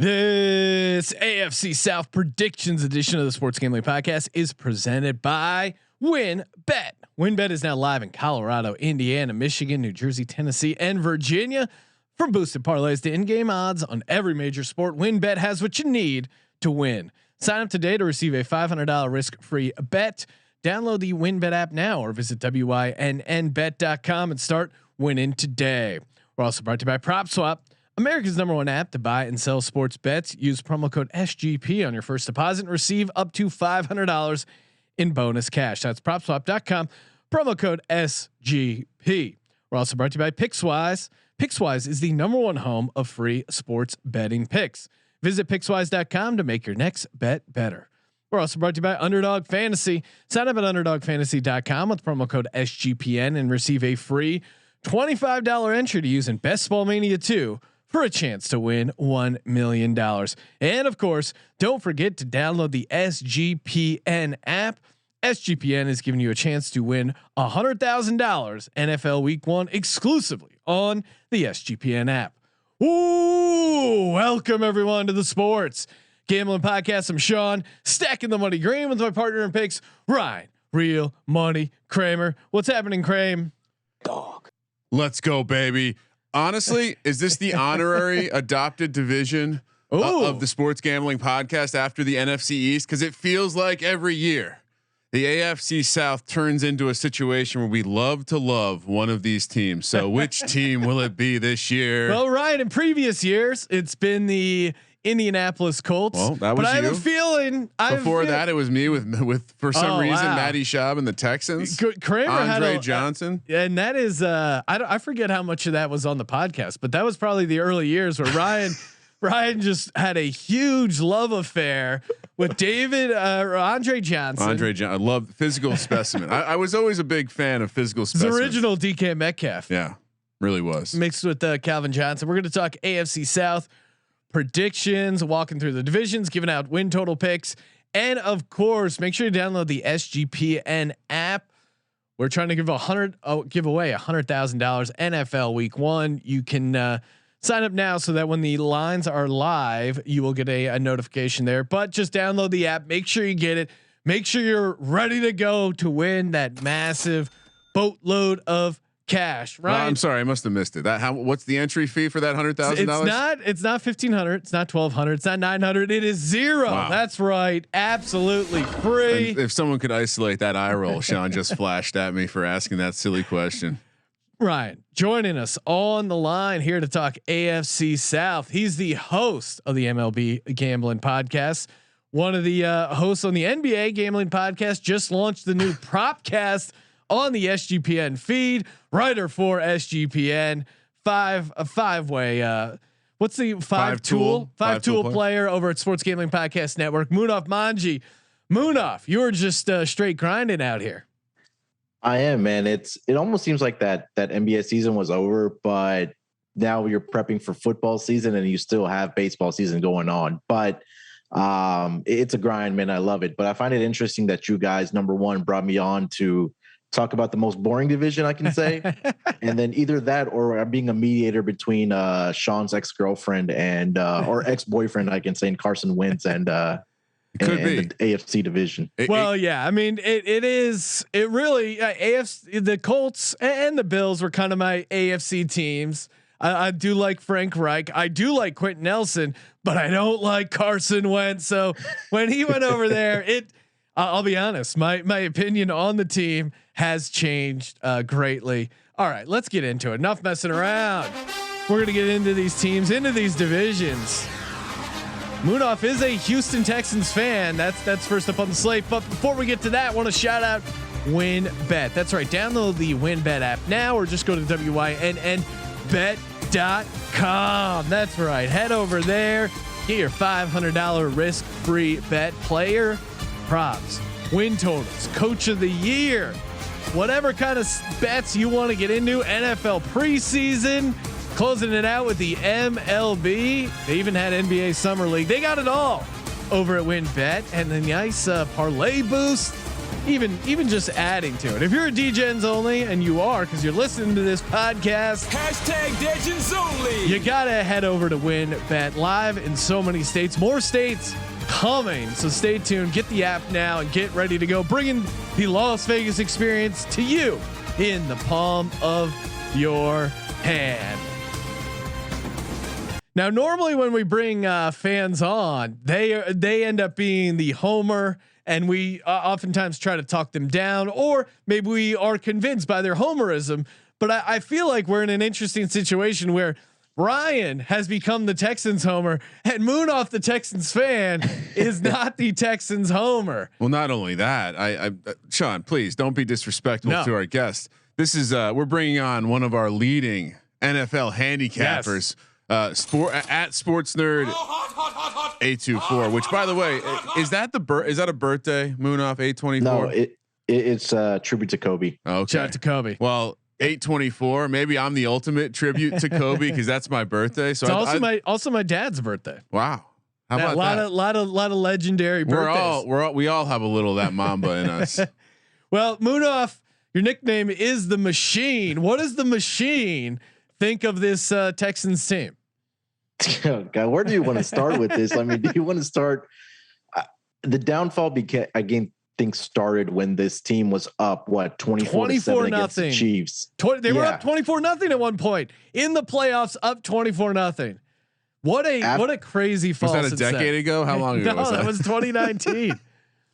This AFC South Predictions edition of the Sports Gambling Podcast is presented by WynnBET. WynnBET is now live in Colorado, Indiana, Michigan, New Jersey, Tennessee, and Virginia. From boosted parlays to in-game odds on every major sport, WynnBET has what you need to win. Sign up today to receive a $500 risk-free bet. Download the WynnBET app now or visit wynnbet.com and start winning today. We're also brought to you by PropSwap, America's #1 app to buy and sell sports bets. Use promo code SGP on your first deposit and receive up to $500 in bonus cash. That's PropSwap.com, promo code SGP. We're also brought to you by Pickswise. Pickswise is the #1 home of free sports betting picks. Visit Pickswise.com to make your next bet better. We're also brought to you by Underdog Fantasy. Sign up at UnderdogFantasy.com with promo code SGPN and receive a free $25 entry to use in Best Ball Mania 2 for a chance to win $1 million. And of course, don't forget to download the SGPN app. SGPN is giving you a chance to win $100,000 NFL Week 1 exclusively on the SGPN app. Ooh, welcome everyone to the Sports Gambling Podcast. I'm Sean, stacking the money green with my partner in picks, Ryan, Real Money Kramer. What's happening, Kramer? Dog. Let's go, baby. Honestly, is this the honorary adopted division of the Sports Gambling Podcast after the NFC East? Because it feels like every year the AFC South turns into a situation where we love to love one of these teams. So which team will it be this year? Well, Ryan, in previous years, it's been the Indianapolis Colts. Well, that was but I have a feeling before that it was me with for some reason wow. Matty Schaub and the Texans. Kramer Andre had Johnson, and that is I forget how much of that was on the podcast, but that was probably the early years where Ryan just had a huge love affair with Andre Johnson. I love physical specimen. I was always a big fan of physical specimen. The original DK Metcalf. Yeah, really was mixed with Calvin Johnson. We're going to talk AFC South predictions, walking through the divisions, giving out win total picks, and of course, make sure you download the SGPN app. We're trying to give away $100,000 NFL Week 1. You can sign up now so that when the lines are live, you will get a notification there. But just download the app. Make sure you get it. Make sure you're ready to go to win that massive boatload of cash. Right? I'm sorry, I must have missed it. What's the entry fee for that $100,000? It's not $1,500. It's not $1,200. It's not $900. It is $0. Wow. That's right. Absolutely free. And if someone could isolate that eye roll, Sean just flashed at me for asking that silly question. Ryan joining us on the line here to talk AFC South. He's the host of the MLB Gambling Podcast. One of the hosts on the NBA Gambling Podcast. Just launched the new Propcast on the SGPN feed. Writer for SGPN. Five-way. What's the five tool player over at Sports Gambling Podcast Network? Munaf Manji. Munaf, you're just straight grinding out here. I am, man. It almost seems like that NBA season was over, but now you're prepping for football season and you still have baseball season going on. But it's a grind, man. I love it. But I find it interesting that you guys, number one, brought me on to talk about the most boring division, I can say. And then either that or I'm being a mediator between Sean's ex-girlfriend and or ex-boyfriend, I can say, and Carson Wentz and the AFC division. Yeah, I mean, it really AFC, the Colts and the Bills were kind of my AFC teams. I do like Frank Reich. I do like Quentin Nelson, but I don't like Carson Wentz. So when he went over there, I'll be honest, my opinion on the team has changed greatly. All right, let's get into it. Enough messing around. We're going to get into these teams, into these divisions. Munaf is a Houston Texans fan. That's first up on the slate. But before we get to that, I want to shout out WynnBET. That's right. Download the WynnBET app now, or just go to wynnbet.com. That's right. Head over there. Get your $500 risk-free bet. Player props, win totals, coach of the year, whatever kind of bets you want to get into. NFL preseason. Closing it out with the MLB. They even had NBA Summer League. They got it all over at WynnBET, and the nice parlay boost even just adding to it. If you're a DGens only, and you are because you're listening to this podcast, #DGens only. You gotta head over to WinBet live in so many states, more states coming. So stay tuned. Get the app now and get ready to go. Bringing the Las Vegas experience to you in the palm of your hand. Now, normally when we bring fans on, they end up being the homer, and we oftentimes try to talk them down, or maybe we are convinced by their homerism. But I feel like we're in an interesting situation where Ryan has become the Texans homer, and Munaf, the Texans fan, is not the Texans homer. Well, not only that, I Sean, please don't be disrespectful to our guest. This is we're bringing on one of our leading NFL handicappers. Yes. Sports Nerd 824. Which, by the way, is that a birthday? Munaf 824. No, it's a tribute to Kobe. Okay. Shout out to Kobe. Well, 824. Maybe I'm the ultimate tribute to Kobe because that's my birthday. So it's also my dad's birthday. Wow. How about that? A lot of legendary birthdays. We all have a little of that Mamba in us. Well, Munaf, your nickname is the Machine. What does the Machine think of this Texans team? Oh, God, where do you want to start with this? I mean, do you want to start? The downfall started when this team was up 24-7 against the Chiefs. They were up 24-0 at one point in the playoffs, up 24-0. What a crazy fall. Was that a decade ago? How long ago? No, that was 2019.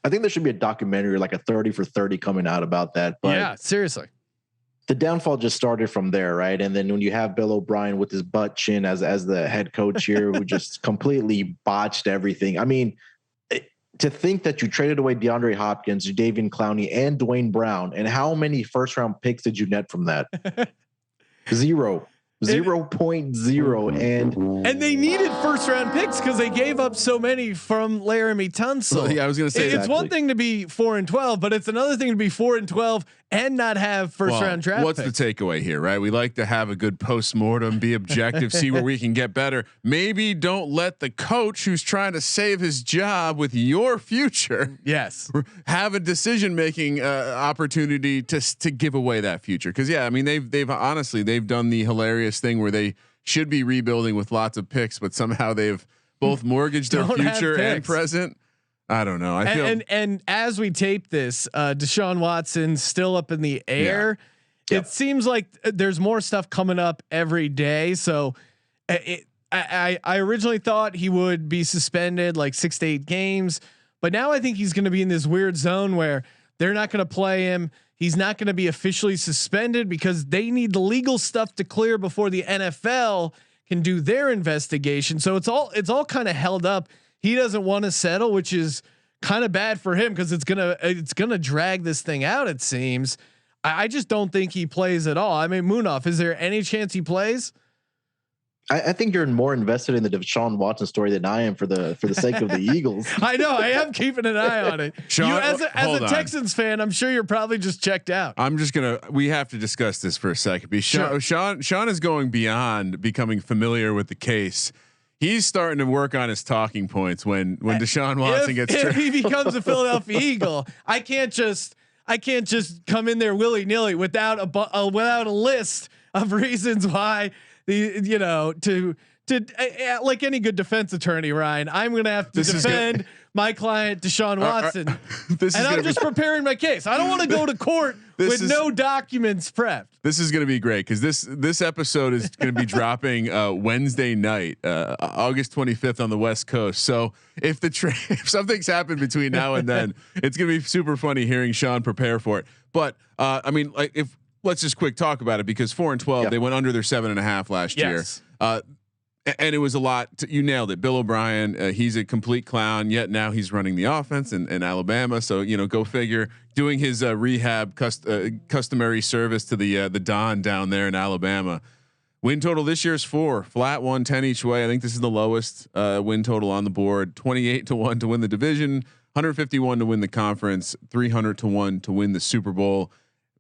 I think there should be a documentary, like a 30 for 30 coming out about that. But yeah, seriously. The downfall just started from there, right? And then when you have Bill O'Brien with his butt chin as the head coach here, who just completely botched everything. I mean, to think that you traded away DeAndre Hopkins, Davian Clowney, and Dwayne Brown, and how many first round picks did you net from that? 0.0. And they needed first round picks because they gave up so many from Laramie Tunsil. Well, yeah, I was going to say it's one thing to be 4-12, but it's another thing to be 4-12 and not have first round draft. What's picks. the takeaway here, right? We like to have a good postmortem, be objective, see where we can get better. Maybe don't let the coach who's trying to save his job with your future, have a decision making opportunity to give away that future. Because I mean they've honestly done the hilarious thing where they should be rebuilding with lots of picks, but somehow they've both mortgaged their future and present. I don't know. I feel and as we tape this, Deshaun Watson still up in the air. Yeah. It seems like there's more stuff coming up every day. So I originally thought he would be suspended like 6 to 8 games, but now I think he's going to be in this weird zone where they're not going to play him. He's not going to be officially suspended because they need the legal stuff to clear before the NFL can do their investigation. So it's all kind of held up. He doesn't want to settle, which is kind of bad for him because it's gonna drag this thing out. It seems. I just don't think he plays at all. I mean, Munaf, is there any chance he plays? I think you're more invested in the Deshaun Watson story than I am for the sake of the Eagles. I know. I am keeping an eye on it. Sean, as a Texans fan, I'm sure you're probably just checked out. We have to discuss this for a second. Sean is going beyond becoming familiar with the case. He's starting to work on his talking points when Deshaun Watson gets if he becomes a Philadelphia Eagle. I can't just come in there willy nilly without a list of reasons why like any good defense attorney, Ryan, I'm going to have to defend my client Deshaun Watson. I'm just preparing my case. I don't want to go to court with no documents prepped. This is going to be great because this episode is going to be dropping Wednesday night, August 25th on the West Coast. So if something's happened between now and then, it's going to be super funny hearing Sean prepare for it. But I mean, like let's just quick talk about it because 4-12, they went under their 7.5 last year. And it was a lot. You nailed it. Bill O'Brien, he's a complete clown. Yet now he's running the offense in Alabama. So go figure. Doing his rehab customary service to the Don down there in Alabama. Win total this year is 4, flat 110 each way. I think this is the lowest win total on the board. 28-1 to win the division, 151 to win the conference, 300-1 to win the Super Bowl.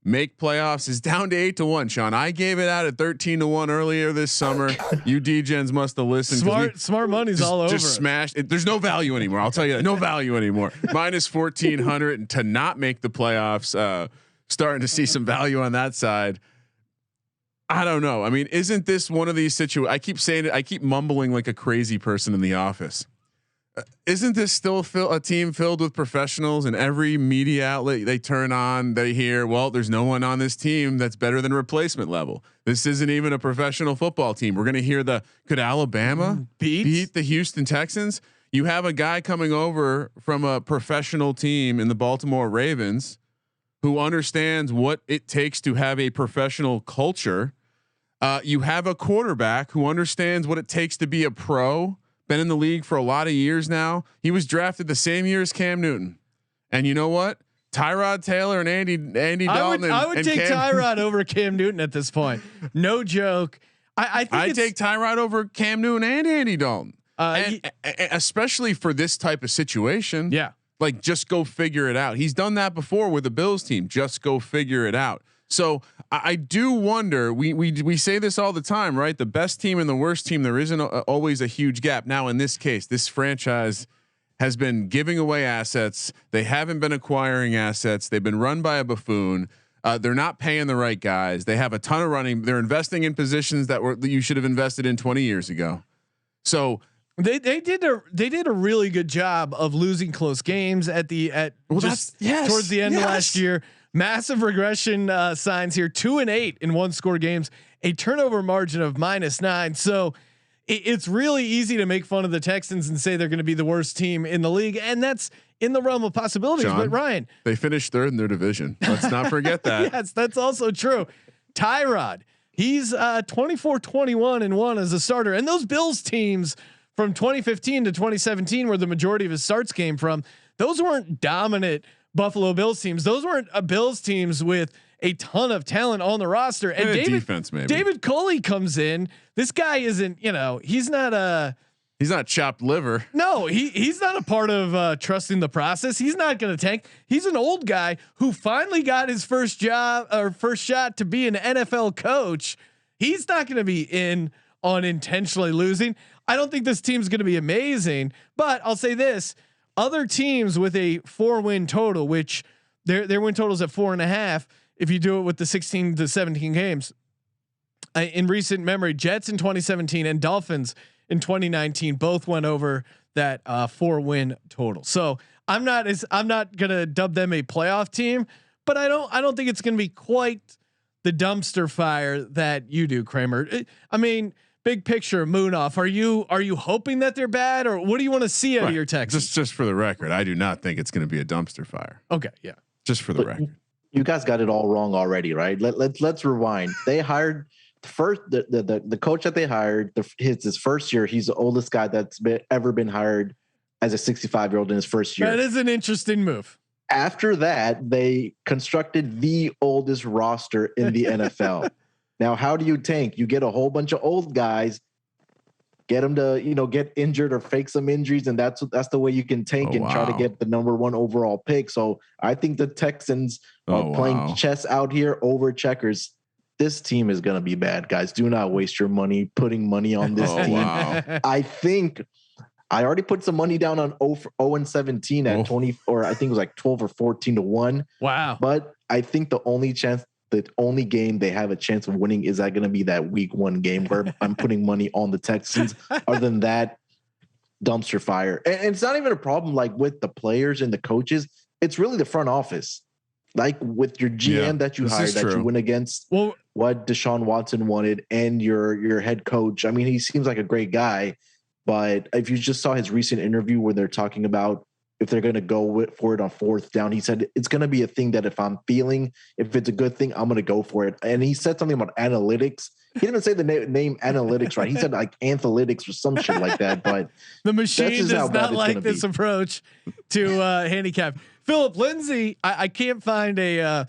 make playoffs is down to 8-1. Sean, I gave it out at 13-1 earlier this summer. You D-gens must have listened. Smart money's all over. Just smashed it. There's no value anymore. I'll tell you that. No value anymore. Minus 1,400 and to not make the playoffs. Starting to see some value on that side. I don't know. I mean, isn't this one of these situations? I keep saying it. I keep mumbling like a crazy person in the office. Isn't this still a team filled with professionals, and every media outlet they turn on, they hear, well, there's no one on this team that's better than replacement level. This isn't even a professional football team. We're going to hear could Alabama beat the Houston Texans? You have a guy coming over from a professional team in the Baltimore Ravens who understands what it takes to have a professional culture. You have a quarterback who understands what it takes to be a pro. Been in the league for a lot of years now. He was drafted the same year as Cam Newton, and you know what? Tyrod Taylor and Andy Dalton. I would take Tyrod over Cam Newton at this point. No joke. I take Tyrod over Cam Newton and Andy Dalton, especially for this type of situation. Yeah, like just go figure it out. He's done that before with the Bills team. Just go figure it out. So I do wonder. We say this all the time, right? The best team and the worst team. There isn't always a huge gap. Now, in this case, this franchise has been giving away assets. They haven't been acquiring assets. They've been run by a buffoon. They're not paying the right guys. They have a ton of running. They're investing in positions that you should have invested in 20 years ago. So they did a really good job of losing close games towards the end of last year. Massive regression signs here. 2-8 in 1-score games, a turnover margin of -9. So it's really easy to make fun of the Texans and say they're going to be the worst team in the league, and that's in the realm of possibilities. John, but Ryan, they finished 3rd in their division. Let's not forget that. Yes, that's also true. Tyrod, he's 24-21-1 as a starter, and those Bills teams from 2015 to 2017, where the majority of his starts came from, those weren't dominant Buffalo Bills teams. Those weren't Bills teams with a ton of talent on the roster. And defense, maybe. David Culley comes in. This guy isn't, he's not chopped liver. No, he's not a part of trusting the process. He's not going to tank. He's an old guy who finally got his first shot to be an NFL coach. He's not going to be in on intentionally losing. I don't think this team's going to be amazing, but I'll say this. Other teams with a 4-win total, which their win totals at 4.5. If you do it with the 16 to 17 games in recent memory, Jets in 2017 and Dolphins in 2019 both went over that 4-win total. So I'm not gonna dub them a playoff team, but I don't think it's gonna be quite the dumpster fire that you do, Kramer. I mean, big picture, Munaf, are you hoping that they're bad, or what do you want to see out of your Texans? Just for the record, I do not think it's going to be a dumpster fire. Okay, yeah. Just for the record, you guys got it all wrong already, right? Let's rewind. They hired the coach that they hired. His first year. He's the oldest guy that's ever been hired as a 65-year-old in his first year. That is an interesting move. After that, they constructed the oldest roster in the NFL. Now, how do you tank? You get a whole bunch of old guys, get them to, get injured or fake some injuries. And that's the way you can tank and try to get the number 1 overall pick. So I think the Texans are playing chess out here over checkers. This team is going to be bad, guys. Do not waste your money putting money on this team. Wow. I think I already put some money down on 0-17 at 20, or I think it was like 12 or 14-1. Wow. But I think the only game they have a chance of winning is that going to be that week 1 game where I'm putting money on the Texans. Other than that, dumpster fire. And it's not even a problem like with the players and the coaches. It's really the front office. Like with your GM that you hired, that you went against what Deshaun Watson wanted, and your head coach. I mean, he seems like a great guy, but if you just saw his recent interview where they're talking about if they're going to go for it on 4th down, he said it's going to be a thing that if it's a good thing, I'm going to go for it. And he said something about analytics. He didn't say the name analytics, right? He said like anthalytics or some shit like that. But the machine does not like this approach to handicap. Phillip Lindsay, I can't find a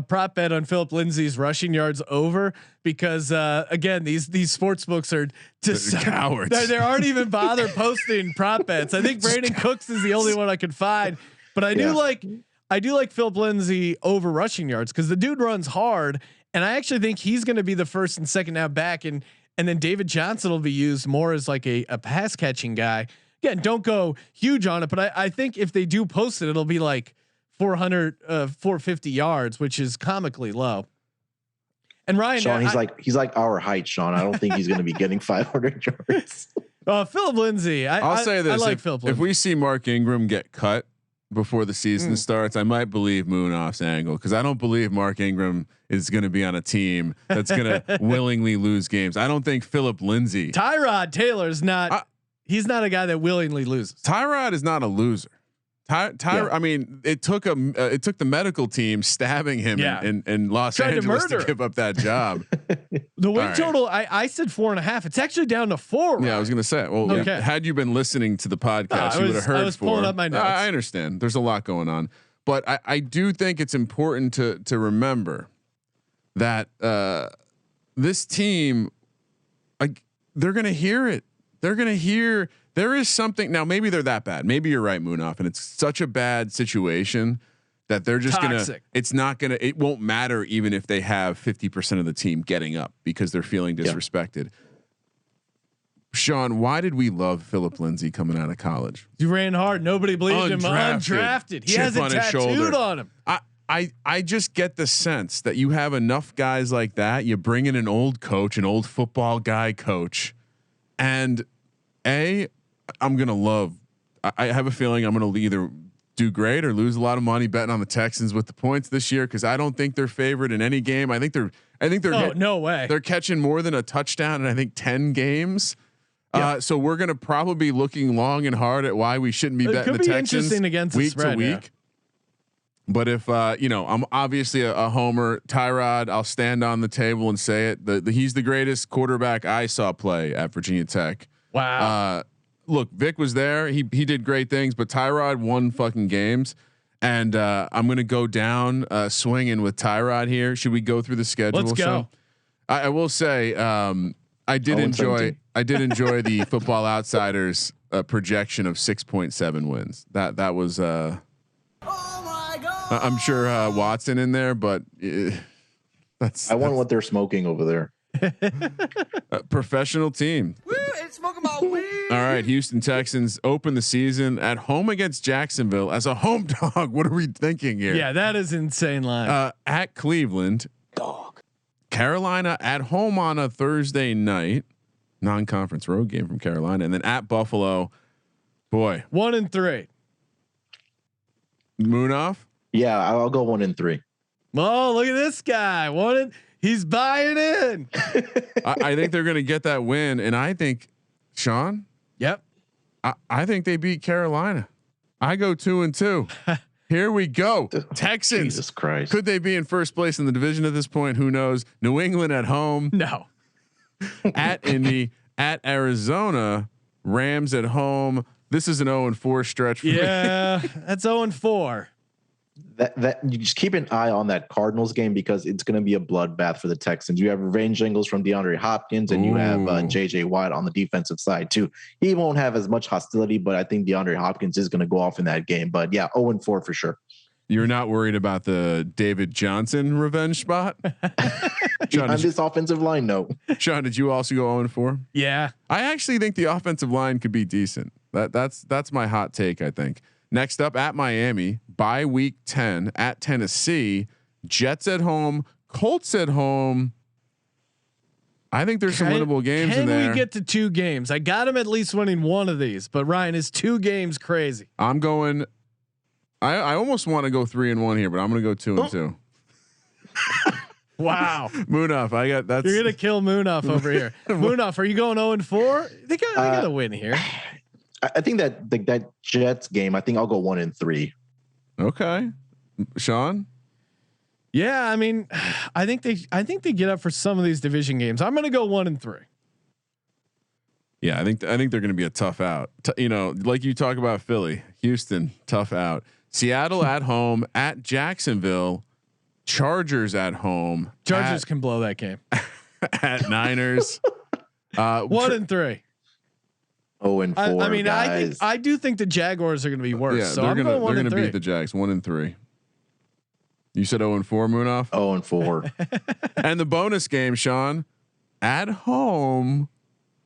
prop bet on Phillip Lindsay's rushing yards over because again these sports books are just cowards. They aren't even bother posting prop bets. I think Brandon Cooks is the only one I could find, but I do like I do like Phillip Lindsay over rushing yards because the dude runs hard, and I actually think he's going to be the first and second down back, and then David Johnson will be used more as like a pass catching guy. Again, don't go huge on it, but I think if they do post it, it'll be like 450 yards, which is comically low. And Ryan, Sean, he's like our height, Sean. I don't think he's going to be getting 500 yards. Phillip Lindsay. I'll say this: I like Phillip Lindsay. If we see Mark Ingram get cut before the season starts, I might believe Munaf's angle, because I don't believe Mark Ingram is going to be on a team that's going to willingly lose games. I don't think Phillip Lindsay, Tyrod Taylor's not. He's not a guy that willingly loses. Tyrod is not a loser. I mean, it took the medical team stabbing him in Los Angeles to give up that job. The win total, I said 4.5. It's actually down to 4. Right? Yeah, I was going to say, well, had you been listening to the podcast, you would have heard. I was pulling up my notes. I understand. There's a lot going on, but I do think it's important to remember that this team, like, they're going to hear it. They're going to hear. There is something now. Maybe they're that bad. Maybe you're right, Munaf, and it's such a bad situation that they're just Toxic. It won't matter even if they have 50% of the team getting up because they're feeling disrespected. Sean, why did we love Phillip Lindsay coming out of college? He ran hard. Nobody believed him. Undrafted. He has it tattooed on him. I just get the sense that you have enough guys like that. You bring in an old coach, an old football guy coach, and I'm going to love, I have a feeling I'm going to either do great or lose a lot of money betting on the Texans with the points this year. Cause I don't think they're favored in any game. I think they're no way. They're catching more than a touchdown in I think 10 games. So we're going to probably be looking long and hard at why we shouldn't be betting the Texans against week spread, to week. But if I'm obviously a homer, Tyrod, I'll stand on the table and say it. He's the greatest quarterback I saw play at Virginia Tech. Wow. Look, Vic was there. He did great things, but Tyrod won fucking games. And I'm going to go down swinging with Tyrod here. Should we go through the schedule? Let's go. I will say I did enjoy the Football Outsiders projection of 6.7 wins. That was oh my God. I'm sure Watson in there, but I wonder what they're smoking over there. Professional team. Woo, it's smoking my weed. All right, Houston Texans open the season at home against Jacksonville as a home dog. What are we thinking here? Yeah, that is insane line. At Cleveland, Dog. Carolina at home on a Thursday night, non-conference road game from Carolina, and then at Buffalo. Boy, 1-3. Munaf. Yeah, I'll go 1-3. Oh, look at this guy. He's buying in. I think they're going to get that win, and I think Sean. Yep. I think they beat Carolina. I go 2-2. Here we go. Texans. Jesus Christ. Could they be in first place in the division at this point? Who knows? New England at home. No. At Indy, at Arizona, Rams at home. This is an 0-4 stretch for me. That's 0-4. That you just keep an eye on that Cardinals game because it's going to be a bloodbath for the Texans. You have revenge angles from DeAndre Hopkins and you have JJ Watt on the defensive side too. He won't have as much hostility, but I think DeAndre Hopkins is going to go off in that game. But yeah, 0-4 for sure. You're not worried about the David Johnson revenge spot? Sean, on this offensive line, no. Sean, did you also go 0-4? Yeah. I actually think the offensive line could be decent. That's my hot take, I think. Next up at Miami, bye week 10 at Tennessee, Jets at home, Colts at home. I think there's some winnable games in there. Can we get to 2 games? I got him at least winning one of these, but Ryan, is 2 games crazy? I'm going. I almost want to go 3-1 here, but I'm going to go 2-2. Wow, Munaf, you're gonna kill Munaf over here. Munaf, are you going 0-4? They got a win here. I think that Jets game, I think I'll go 1-3. Okay. Sean? Yeah, I mean, I think they get up for some of these division games. I'm going to go 1-3. Yeah, I think they're going to be a tough out. Like you talk about Philly, Houston, tough out. Seattle at home, at Jacksonville, Chargers at home. Chargers can blow that game. At Niners. 1-3. 0-4. I mean, guys. I do think the Jaguars are going to be worse. Yeah, so they're going to beat the Jags 1-3. You said 0-4, Munaf. 0-4. And the bonus game, Sean, at home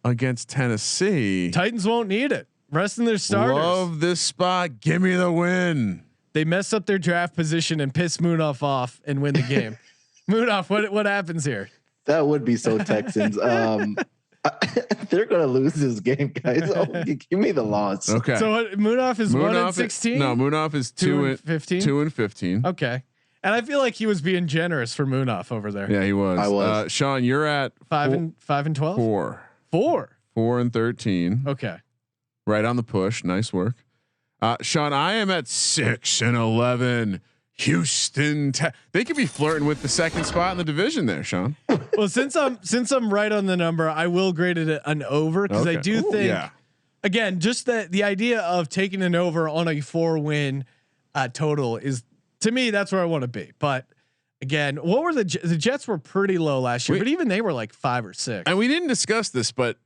against Tennessee. Titans won't need it. Resting their starters. Love this spot. Give me the win. They mess up their draft position and piss Munaf off and win the game. Munaf, what happens here? That would be so Texans. They're gonna lose this game, guys. Oh, give me the loss. Okay. So Munaf is 1-16. No, Munaf is 2-15. 2-15. Okay. And I feel like he was being generous for Munaf over there. Yeah, he was. I was. Sean, you're at 5-12. 4 and 13. Okay. Right on the push. Nice work. Sean, I am at 6-11. Houston, they could be flirting with the second spot in the division there, Sean. Well, since I'm right on the number, I will grade it an over because I do think, again, just the idea of taking an over on a 4-win total is, to me, that's where I want to be. But again, what were the Jets were pretty low last year, but even they were like 5 or 6. And we didn't discuss this, but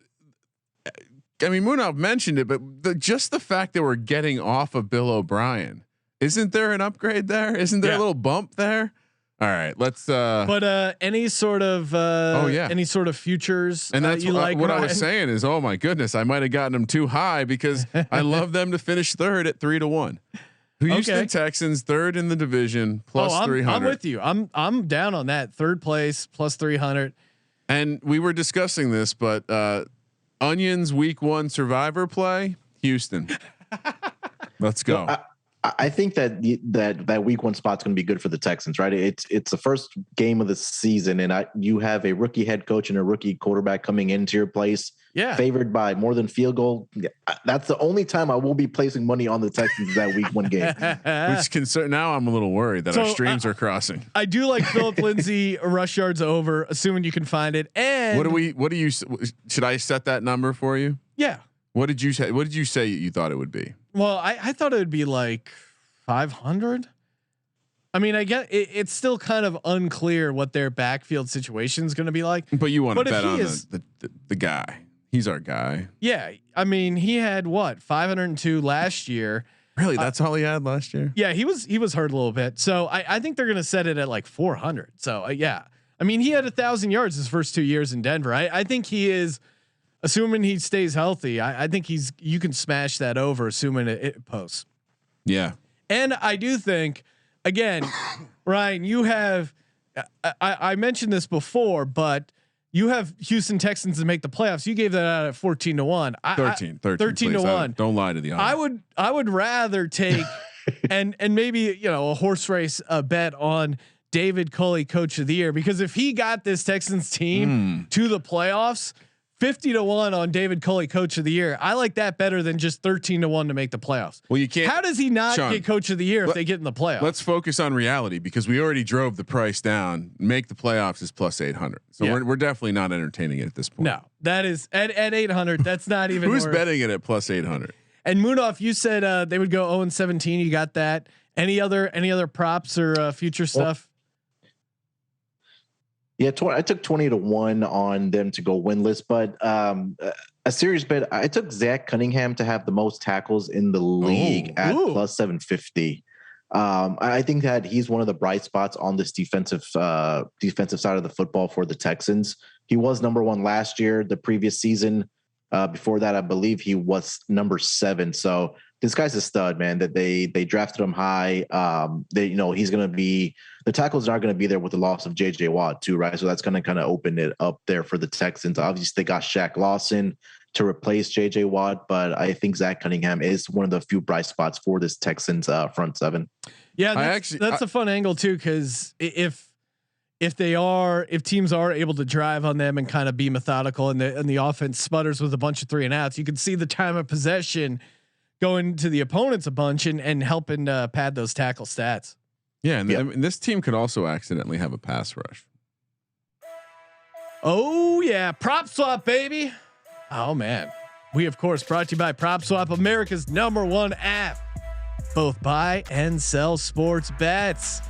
I mean, Munaf mentioned it, but just the fact that we're getting off of Bill O'Brien. Isn't there an upgrade there? Isn't there a little bump there? All right, let's. But any sort of any sort of futures, and that's you like. What I was saying is, oh my goodness, I might have gotten them too high because I love them to finish third at 3-1. Houston Texans third in the division plus 300. I'm with you. I'm down on that. Third place plus 300. And we were discussing this, but Onions week 1 survivor play Houston. Let's go. I think that week 1 spot's going to be good for the Texans, right? It's the first game of the season, and you have a rookie head coach and a rookie quarterback coming into your place, favored by more than field goal. That's the only time I will be placing money on the Texans that week 1 game. Which concern now I'm a little worried that our streams are crossing. I do like Phillip Lindsay rush yards over, assuming you can find it. And what do you should I set that number for you? Yeah. What did you say? What did you say you thought it would be? Well, I thought it would be like 500. I mean, I get it's still kind of unclear what their backfield situation is going to be like. But you want to bet on the guy. He's our guy. Yeah, I mean, he had 502 last year. Really, that's all he had last year. Yeah, he was hurt a little bit. So I think they're going to set it at like 400. So yeah, I mean, he had 1,000 yards his first 2 years in Denver. I think he is. Assuming he stays healthy, I think you can smash that over, assuming it posts. Yeah. And I do think, again, Ryan, you have, I mentioned this before, but you have Houston Texans to make the playoffs. You gave that out at 14-1. 13-1. Don't lie to the audience. I would rather take, and maybe, a horse race bet on David Culley Coach of the Year, because if he got this Texans team to the playoffs, 50-1 on David Culley Coach of the Year. I like that better than just 13-1 to make the playoffs. Well, you can't. How does he not get Coach of the Year if they get in the playoffs? Let's focus on reality, because we already drove the price down. Make the playoffs is plus 800. So we're definitely not entertaining it at this point. No, that is at 800. That's not even. Who's betting it at plus 800? And Munaf, you said they would go 0-17. You got that. Any other props or future stuff? Yeah, I took 20-1 on them to go winless, but a serious bet. I took Zach Cunningham to have the most tackles in the league at plus 750. I think that he's one of the bright spots on this defensive side of the football for the Texans. He was number 1 last year. The previous season, before that, I believe he was number 7. So this guy's a stud, man. That they drafted him high. He's going to be, the tackles are going to be there with the loss of JJ Watt too, right? So that's going to kind of open it up there for the Texans. Obviously, they got Shaq Lawson to replace JJ Watt, but I think Zach Cunningham is one of the few bright spots for this Texans front seven. Yeah, that's a fun angle too, because if teams are able to drive on them and kind of be methodical, and the offense sputters with a bunch of 3 and outs, you can see the time of possession going to the opponents a bunch and helping pad those tackle stats. Yeah, and I mean, this team could also accidentally have a pass rush. Oh yeah, prop swap, baby. Oh man, we of course brought to you by Prop Swap, America's #1 app. Both buy and sell sports bets.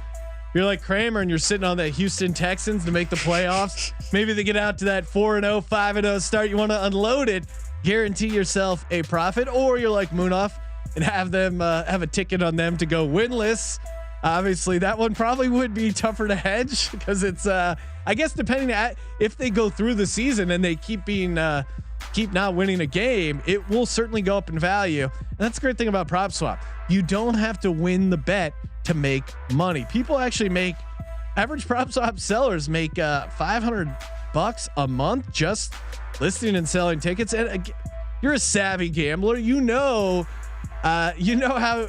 You're like Kramer and you're sitting on the Houston Texans to make the playoffs. Maybe they get out to that 4-0, 5-0 start. You want to unload it, guarantee yourself a profit, or you're like Munaf and have them have a ticket on them to go winless. Obviously, that one probably would be tougher to hedge because it's, I guess, depending if they go through the season and they keep not winning a game, it will certainly go up in value. And that's the great thing about prop swap. You don't have to win the bet to make money. People actually make, average prop swap sellers make $500 a month just listing and selling tickets. And you're a savvy gambler. You know how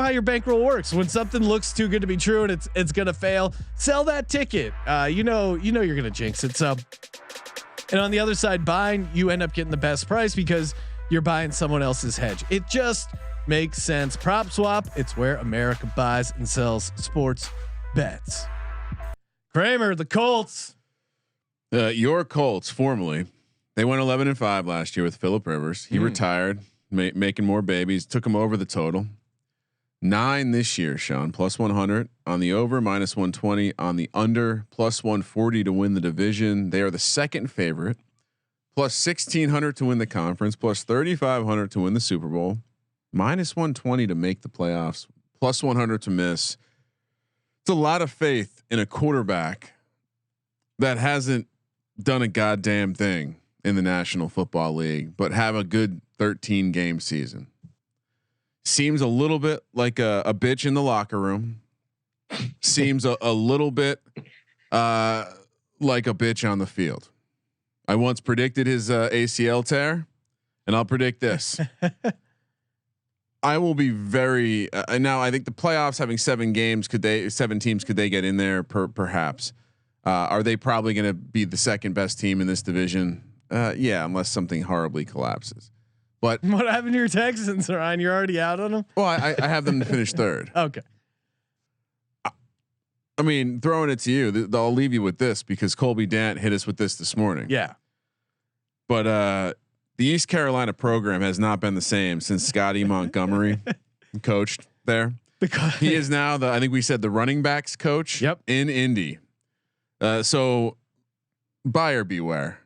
your bankroll works. When something looks too good to be true and it's gonna fail, sell that ticket. You know you're gonna jinx it. So, and on the other side, buying, you end up getting the best price because you're buying someone else's hedge. It just makes sense. Prop swap, it's where America buys and sells sports bets. Kramer, the Colts. Your Colts, formerly, they went 11-5 last year with Phillip Rivers. He retired, making more babies. Took him over the total. 9 this year, Sean, plus 100 on the over, minus 120 on the under, plus 140 to win the division. They are the second favorite, plus 1,600 to win the conference, plus 3,500 to win the Super Bowl, minus 120 to make the playoffs, plus 100 to miss. It's a lot of faith in a quarterback that hasn't done a goddamn thing in the National Football League, but have a good 13 game season. Seems a little bit like a bitch in the locker room. Seems a little bit like a bitch on the field. I once predicted his ACL tear, and I'll predict this. I will be very now. I think the playoffs, having 7 teams, could they get in there? Perhaps. Are they probably going to be the second best team in this division? Yeah, unless something horribly collapses. But what happened to your Texans, Ryan? You're already out on them. Well, I have them to finish third. Okay. I mean, throwing it to you, I'll leave you with this because Colby Dant hit us with this morning. Yeah. But the East Carolina program has not been the same since Scotty Montgomery coached there. Because he is now I think we said the running backs coach. Yep. In Indy. So buyer beware.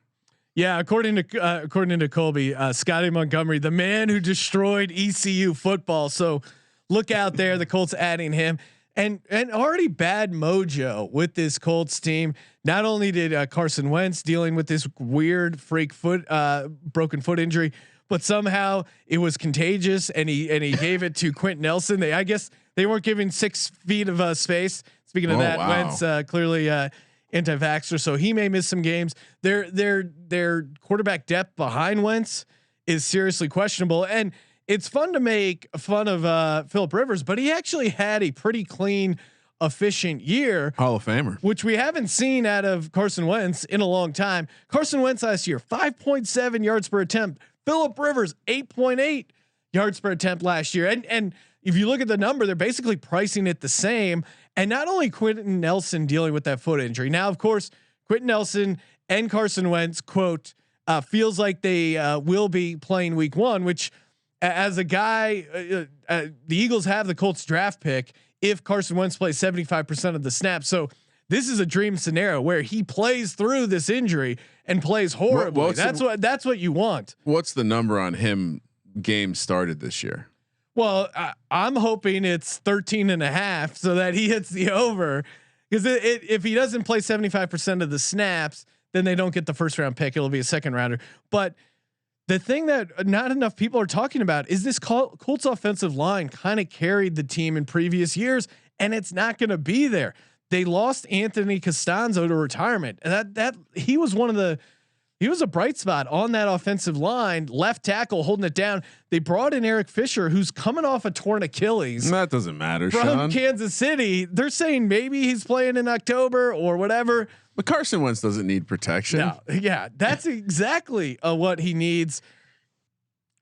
Yeah, according to Colby, Scotty Montgomery, the man who destroyed ECU football. So look out there. The Colts adding him, and already bad mojo with this Colts team. Not only did Carson Wentz dealing with this weird freak broken foot injury, but somehow it was contagious, and he gave it to Quentin Nelson. I guess they weren't giving 6 feet of space. Speaking of that, wow. Wentz clearly anti-vaxxer, so he may miss some games. Their quarterback depth behind Wentz is seriously questionable, and it's fun to make fun of Phillip Rivers, but he actually had a pretty clean, efficient year. Hall of Famer, which we haven't seen out of Carson Wentz in a long time. Carson Wentz last year, 5.7 yards per attempt. Phillip Rivers, 8.8 yards per attempt last year, and if you look at the number, they're basically pricing it the same. And not only Quentin Nelson dealing with that foot injury. Now, of course, Quentin Nelson and Carson Wentz quote feels like they will be playing week 1, which as a guy, the Eagles have the Colts draft pick if Carson Wentz plays 75% of the snaps. So this is a dream scenario where he plays through this injury and plays horribly. That's what you want. What's the number on him games started this year? Well, I'm hoping it's 13.5 so that he hits the over, because if he doesn't play 75% of the snaps, then they don't get the first round pick. It'll be a second rounder. But the thing that not enough people are talking about is this Colts offensive line kind of carried the team in previous years, and it's not going to be there. They lost Anthony Costanzo to retirement, and that he was he was a bright spot on that offensive line, left tackle holding it down. They brought in Eric Fisher, who's coming off a torn Achilles. That doesn't matter, from Sean. Kansas City. They're saying maybe he's playing in October or whatever. But Carson Wentz doesn't need protection. No, yeah, that's exactly what he needs.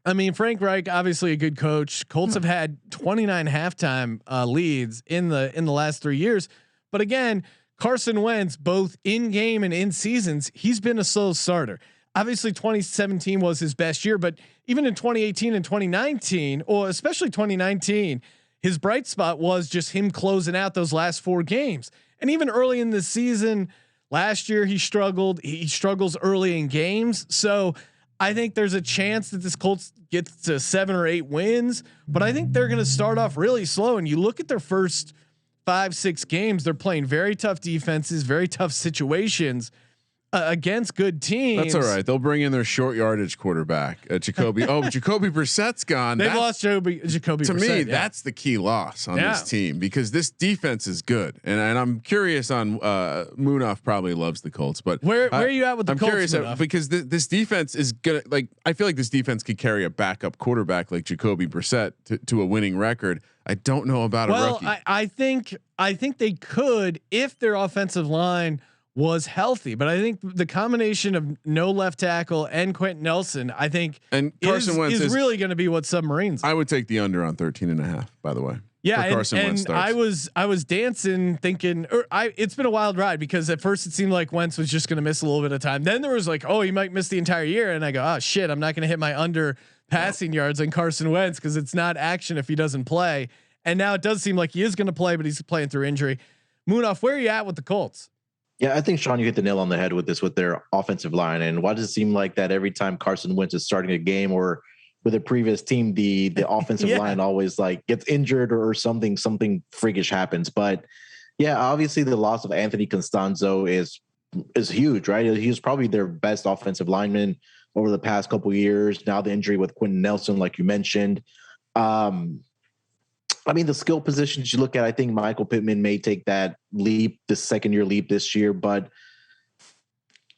I mean, Frank Reich, obviously a good coach. Colts have had 29 halftime leads in the last 3 years, but again, Carson Wentz, both in game and in seasons, he's been a slow starter. Obviously 2017 was his best year, but even in 2018 and 2019, or especially 2019, his bright spot was just him closing out those last 4 games. And even early in the season last year, he struggled. He struggles early in games. So I think there's a chance that this Colts gets to 7 or 8 wins, but I think they're going to start off really slow. And you look at their first 5-6 games, they're playing very tough defenses, very tough situations against good teams. That's all right. They'll bring in their short yardage quarterback, Jacoby. Jacoby Brissett's gone. They've lost Jacoby. To Brissett, me, that's the key loss on this team because this defense is good, and I'm curious on Munaf probably loves the Colts, but where are you at with the I'm Colts? Curious because this defense is gonna I feel like this defense could carry a backup quarterback like Jacoby Brissett to a winning record. I don't know about a rookie. I think they could if their offensive line was healthy, but I think the combination of no left tackle and Quentin Nelson, I think, and Carson Wentz is really going to be what submarines. I would take the under on 13.5. By the way, yeah, and I was dancing, thinking, it's been a wild ride because at first it seemed like Wentz was just going to miss a little bit of time. Then there was like, oh, he might miss the entire year, and I go, oh shit, I'm not going to hit my under passing yards on Carson Wentz because it's not action if he doesn't play. And now it does seem like he is going to play, but he's playing through injury. Munaf, where are you at with the Colts? Yeah, I think Sean, you hit the nail on the head with their offensive line. And why does it seem like that every time Carson Wentz is starting a game or with a previous team, the offensive line always like gets injured or something freakish happens. But yeah, obviously the loss of Anthony Costanzo is huge, right? He was probably their best offensive lineman over the past couple of years. Now the injury with Quentin Nelson, like you mentioned. I mean, the skill positions you look at, I think Michael Pittman may take that leap, the second year leap this year, but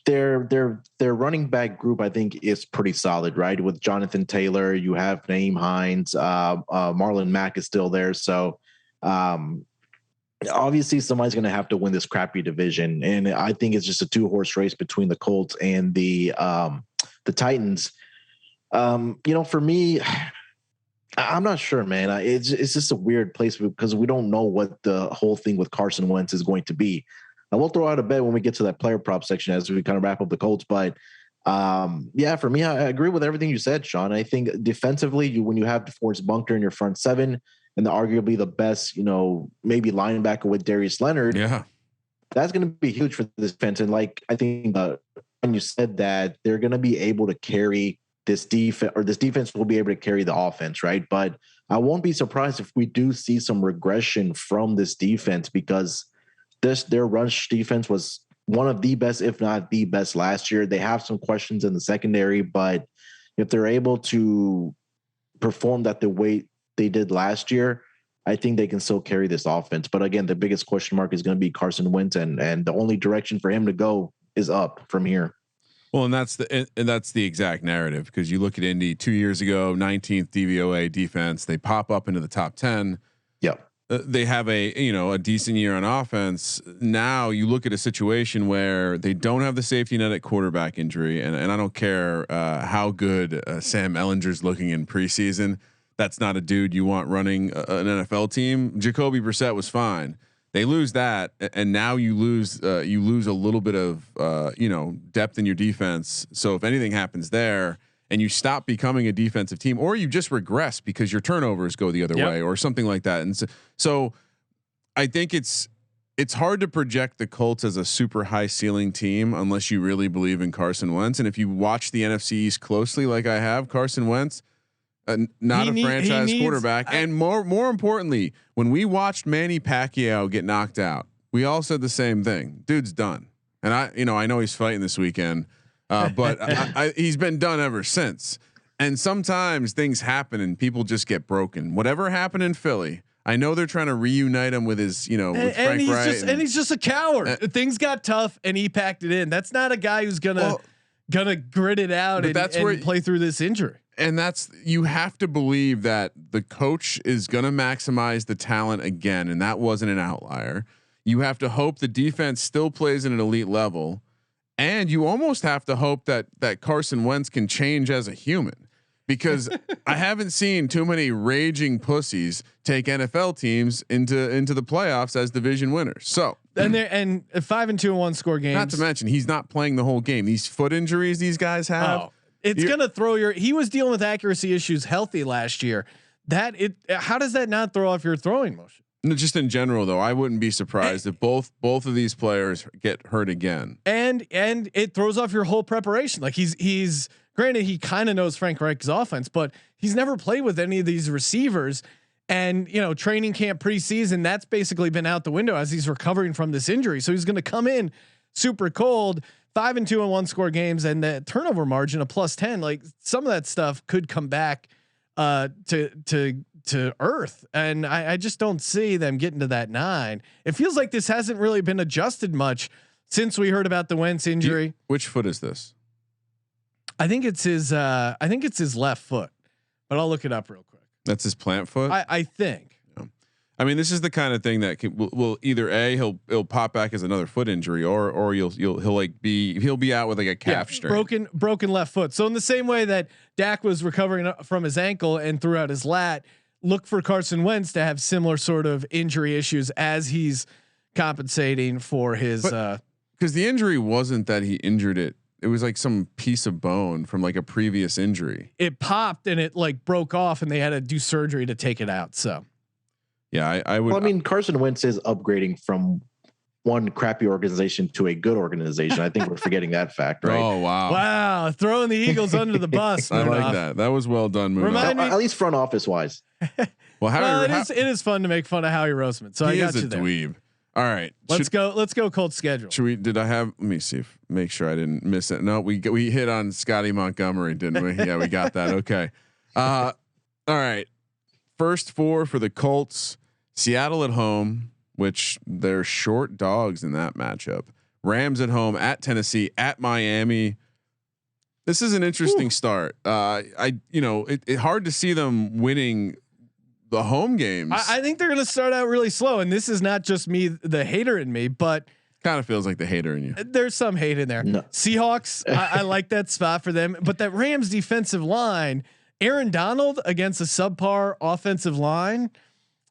their running back group, I think, is pretty solid, right? With Jonathan Taylor, you have Naeem Hines, Marlon Mack is still there. So obviously somebody's going to have to win this crappy division. And I think it's just a 2-horse race between the Colts and the Titans. For me, I'm not sure, man. It's just a weird place because we don't know what the whole thing with Carson Wentz is going to be. I will throw out a bet when we get to that player prop section as we kind of wrap up the Colts. But for me, I agree with everything you said, Sean. I think defensively, when you have DeForest Buckner in your front seven and arguably the best, maybe linebacker with Darius Leonard, that's going to be huge for this defense. And like I think when you said that they're going to be able to carry this defense will be able to carry the offense, right? But I won't be surprised if we do see some regression from this defense because their rush defense was one of the best, if not the best last year. They have some questions in the secondary, but if they're able to perform that the way they did last year, I think they can still carry this offense. But again, the biggest question mark is going to be Carson Wentz, and the only direction for him to go is up from here. Well, and that's the exact narrative because you look at Indy 2 years ago, 19th DVOA defense, they pop up into the top 10. Yep. They have a decent year on offense. Now you look at a situation where they don't have the safety net at quarterback injury, and I don't care how good Sam Ellinger's looking in preseason. That's not a dude you want running an NFL team. Jacoby Brissett was fine. They lose that, and now you lose a little bit of depth in your defense. So if anything happens there, and you stop becoming a defensive team, or you just regress because your turnovers go the other way, or something like that, and so I think it's hard to project the Colts as a super high ceiling team unless you really believe in Carson Wentz. And if you watch the NFC East closely, like I have, Carson Wentz. Not a franchise quarterback, and more importantly, when we watched Manny Pacquiao get knocked out, we all said the same thing: dude's done. And I know he's fighting this weekend, but he's been done ever since. And sometimes things happen, and people just get broken. Whatever happened in Philly, I know they're trying to reunite him with his, with Frank Wright, and he's just a coward. Things got tough, and he packed it in. That's not a guy who's gonna grit it out and play through this injury. And you have to believe that the coach is going to maximize the talent again. And that wasn't an outlier. You have to hope the defense still plays at an elite level. And you almost have to hope that Carson Wentz can change as a human, because I haven't seen too many raging pussies take NFL teams into the playoffs as division winners. So, and 5-2 in one score games, not to mention he's not playing the whole game. These foot injuries these guys have. Oh. It's gonna throw he was dealing with accuracy issues healthy last year. How does that not throw off your throwing motion? No, just in general though, I wouldn't be surprised if both of these players get hurt again. And it throws off your whole preparation. Like he's granted he kind of knows Frank Reich's offense, but he's never played with any of these receivers. And training camp preseason, that's basically been out the window as he's recovering from this injury. So he's going to come in super cold, 5-2 in 1-score games, and the turnover margin of +10. Like some of that stuff could come back to earth, and I just don't see them getting to that 9. It feels like this hasn't really been adjusted much since we heard about the Wentz injury. Which foot is this? I think it's his left foot, but I'll look it up real quick. That's his plant foot. I think. Yeah. I mean, this is the kind of thing that will either he'll pop back as another foot injury, or he'll be out with like a calf strain, broken left foot. So in the same way that Dak was recovering from his ankle and threw out his lat, look for Carson Wentz to have similar sort of injury issues as he's compensating for his. Because the injury wasn't that he injured it. It was like some piece of bone from like a previous injury. It popped and it like broke off, and they had to do surgery to take it out. So, yeah, I would. Well, I mean, Carson Wentz is upgrading from one crappy organization to a good organization. I think we're forgetting that fact, right? Oh wow! Wow, throwing the Eagles under the bus. I like that. That was well done. Remind me, at least front office wise. Well, it is fun to make fun of Howie Roseman. So I got you there. Dweeb. All right, let's go. Colts schedule. Should we? Did I have? Let me see. Make sure I didn't miss it. No, we hit on Scotty Montgomery, didn't we? Yeah, we got that. Okay. All right. First 4 for the Colts. Seattle at home, which they're short dogs in that matchup. Rams at home, at Tennessee, at Miami. This is an interesting start. It's hard to see them winning the home games. I think they're going to start out really slow, and this is not just me, the hater in me, but kind of feels like the hater in you. There's some hate in there. No. Seahawks, I like that spot for them, but that Rams defensive line, Aaron Donald against a subpar offensive line,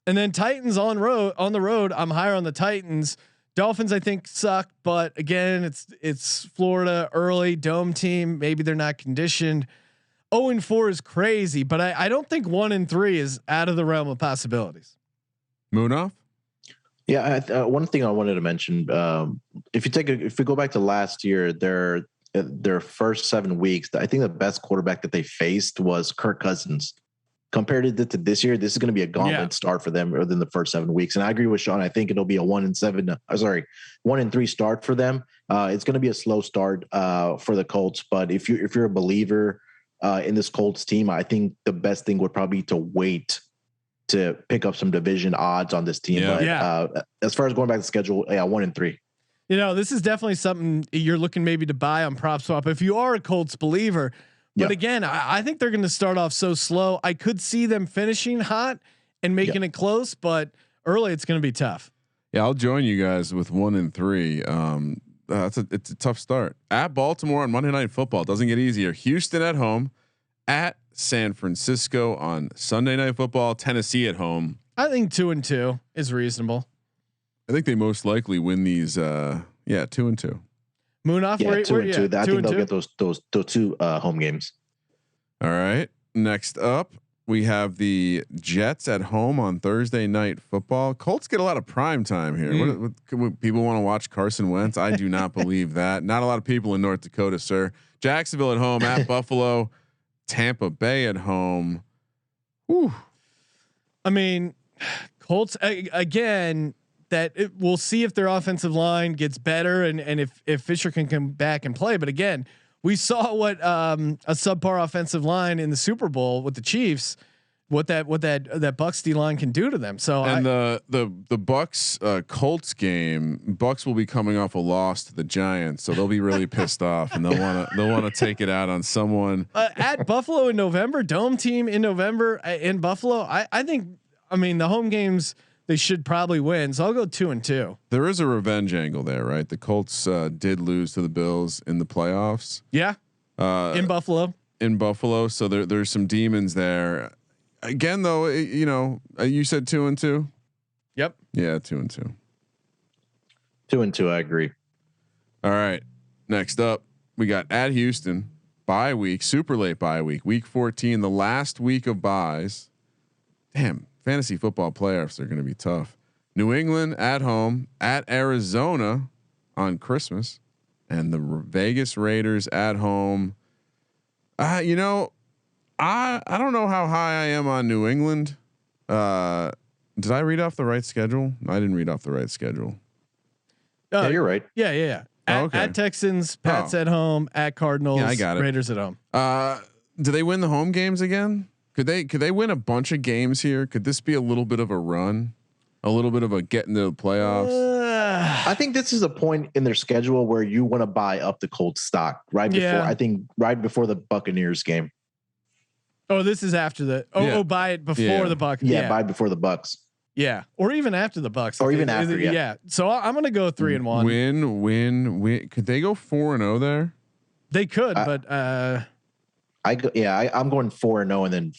and then Titans on the road. I'm higher on the Titans. Dolphins, I think, suck, but again, it's Florida, early dome team. Maybe they're not conditioned. 0-4 is crazy, but I don't think 1-3 is out of the realm of possibilities. Munaf? Yeah, one thing I wanted to mention: if we go back to last year, their first 7 weeks, I think the best quarterback that they faced was Kirk Cousins. Compared it to this year, this is going to be a gauntlet start for them within the first 7 weeks. And I agree with Sean. I think it'll be a 1-3 start for them. It's going to be a slow start for the Colts, but if you're a believer in this Colts team, I think the best thing would probably be to wait to pick up some division odds on this team. But as far as going back to the schedule, 1-3. This is definitely something you're looking maybe to buy on PropSwap if you are a Colts believer. But again, I think they're going to start off so slow. I could see them finishing hot and making it close, but early it's going to be tough. Yeah, I'll join you guys with 1-3. It's a tough start at Baltimore on Monday Night Football. It doesn't get easier. Houston at home, at San Francisco on Sunday Night Football. Tennessee at home. I think 2-2 is reasonable. I think they most likely win these. 2-2. Munaf, 2-2. I think they'll get those 2 home games. All right. Next up, we have the Jets at home on Thursday Night Football. Colts get a lot of prime time here. What people want to watch Carson Wentz? I do not believe that. Not a lot of people in North Dakota, sir. Jacksonville at home, at Buffalo. Tampa Bay at home. Whew. I mean, Colts again. We'll see if their offensive line gets better and if Fisher can come back and play. But again, we saw what a subpar offensive line in the Super Bowl with the Chiefs, what that Bucs D line can do to them. So the Bucs Colts game, Bucs will be coming off a loss to the Giants, so they'll be really pissed off and they'll want to take it out on someone. At Buffalo in November, dome team in November in Buffalo. I think the home games they should probably win. So I'll go 2-2. There is a revenge angle there, right? The Colts did lose to the Bills in the playoffs. Yeah. In Buffalo. So there's some demons there. Again, though, you said 2-2. Yep. Yeah, 2-2. 2-2. I agree. All right. Next up, we got at Houston, bye week, super late bye week 14, the last week of buys. Damn. Fantasy football playoffs are going to be tough. New England at home, at Arizona on Christmas, and the Vegas Raiders at home. I don't know how high I am on New England. Did I read off the right schedule? I didn't read off the right schedule. Yeah, you're right. Yeah. At Texans, Pats at home, at Cardinals, I got it. Raiders at home. Do they win the home games again? Could they win a bunch of games here? Could this be a little bit of a run? A little bit of a get into the playoffs? I think this is a point in their schedule where you want to buy up the Colts stock right before the Buccaneers game. Oh, this is after the buy it before the Bucs. Yeah, buy before the Bucs. Yeah, or even after the Bucs. Or even after. Yeah. So I'm going to go 3-1. Win. Could they go 4-0 there? They could, but I'm going 4-0, and then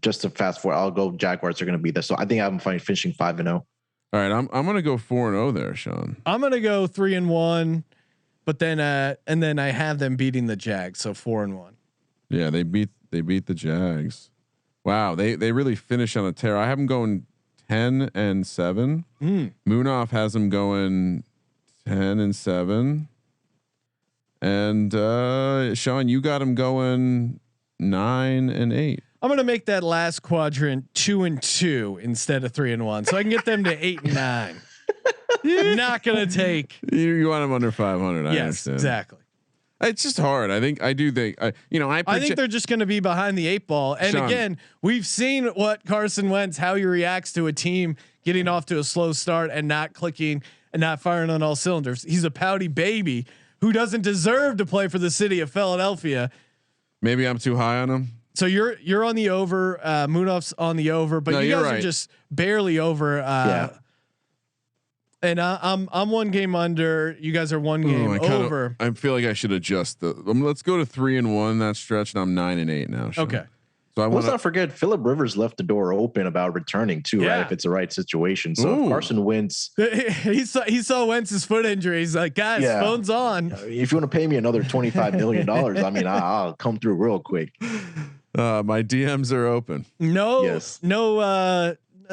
just to fast forward, I'll go Jaguars are going to be there. So I think I'm finishing 5-0. All right, I'm going to go 4-0 there, Sean. I'm going to go 3-1, but then and then I have them beating the Jags, so 4-1. Yeah, they beat the Jags. Wow, they really finish on a tear. I have them going 10-7. Munaf has them going 10-7. And Sean, you got them going 9-8. I'm gonna make that last quadrant 2-2 instead of 3-1, so I can get them to 8-9. Not gonna take. You want them under 500. I yes, understand. Exactly. It's just hard. I think I think they're just going to be behind the 8 ball. And Sean, again, we've seen what Carson Wentz, how he reacts to a team getting off to a slow start and not clicking and not firing on all cylinders. He's a pouty baby who doesn't deserve to play for the city of Philadelphia. Maybe I'm too high on him. So you're on the over. Munaf's on the over, but you guys are just barely over. And I'm 1 game under. You guys are 1 game over. I feel like I should adjust let's go to 3-1 that stretch, and I'm 9-8 now. Sean. Okay. So let's not forget Phillip Rivers left the door open about returning too, right? If it's the right situation. So if Carson Wentz, he saw Wentz's foot injury. He's like, guys, phone's on. If you want to pay me another $25 million, I mean, I'll come through real quick. My DMs are open. No,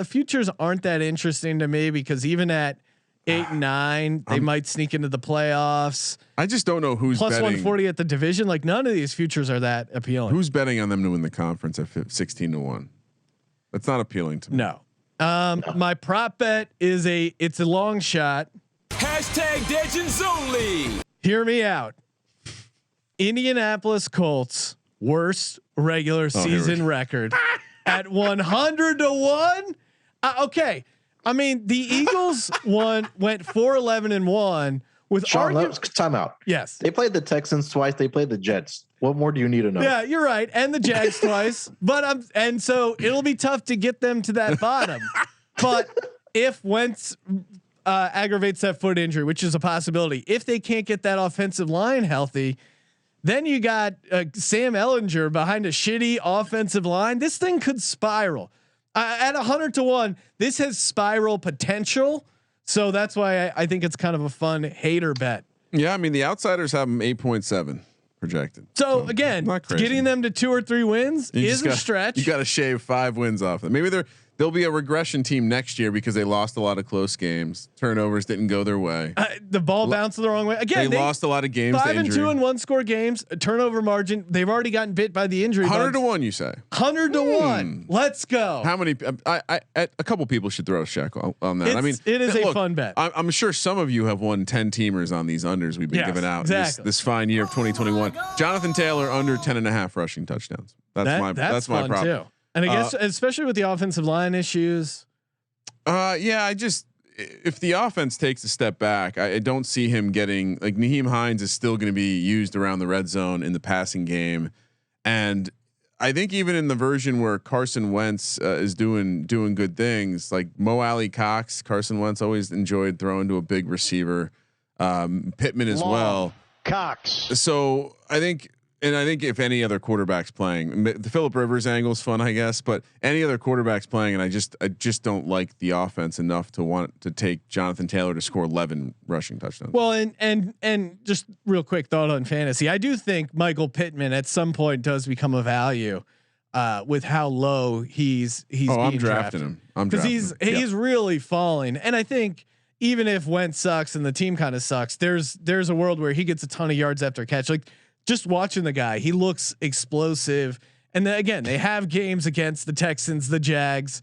futures aren't that interesting to me because even at 8-9, they might sneak into the playoffs. I just don't know who's plus betting. 140 at the division. Like none of these futures are that appealing. Who's betting on them to win the conference at 16-1? That's not appealing to me. No. My prop bet is it's a long shot. #Legends only. Hear me out. Indianapolis Colts worst regular season record at 100-1. Okay. I mean, the Eagles went 4-11-1 with timeout. Yes, they played the Texans twice. They played the Jets. What more do you need to know? Yeah, you're right, and the Jags twice. But and so it'll be tough to get them to that bottom. But if Wentz aggravates that foot injury, which is a possibility, if they can't get that offensive line healthy, then you got Sam Ehlinger behind a shitty offensive line. This thing could spiral. At 100-1, this has spiral potential, so that's why I think it's kind of a fun hater bet. Yeah, I mean the outsiders have them 8.7 projected. So again, getting them to 2 or 3 wins is a stretch. You got to shave 5 wins off them. Maybe they'll be a regression team next year because they lost a lot of close games. Turnovers didn't go their way. The ball bounced the wrong way. Again, they lost a lot of games. 5-2 and 1 score games. A turnover margin. They've already gotten bit by the injury. 100-1, you say? 100-1. Let's go. How many? A couple people should throw a check on that. I mean, it is a fun bet. I'm sure some of you have won 10 teamers on these unders we've been giving out this fine year of 2021. Jonathan Taylor under 10.5 rushing touchdowns. That's my problem too. And I guess especially with the offensive line issues. If the offense takes a step back, I don't see him getting like Nyheim Hines is still going to be used around the red zone in the passing game. And I think even in the version where Carson Wentz is doing good things, like Mo Alley Cox, Carson Wentz always enjoyed throwing to a big receiver, Pittman as well. Cox. So I think if any other quarterbacks playing, the Phillip Rivers angle is fun, I guess, but any other quarterbacks playing, and I just don't like the offense enough to want to take Jonathan Taylor to score 11 rushing touchdowns. Well, and just real quick thought on fantasy, I do think Michael Pittman at some point does become a value with how low he's. I'm drafting him. Because he's really falling, and I think even if Wentz sucks and the team kind of sucks, there's a world where he gets a ton of yards after catch, like. Just watching the guy, he looks explosive. And then again, they have games against the Texans, the Jags.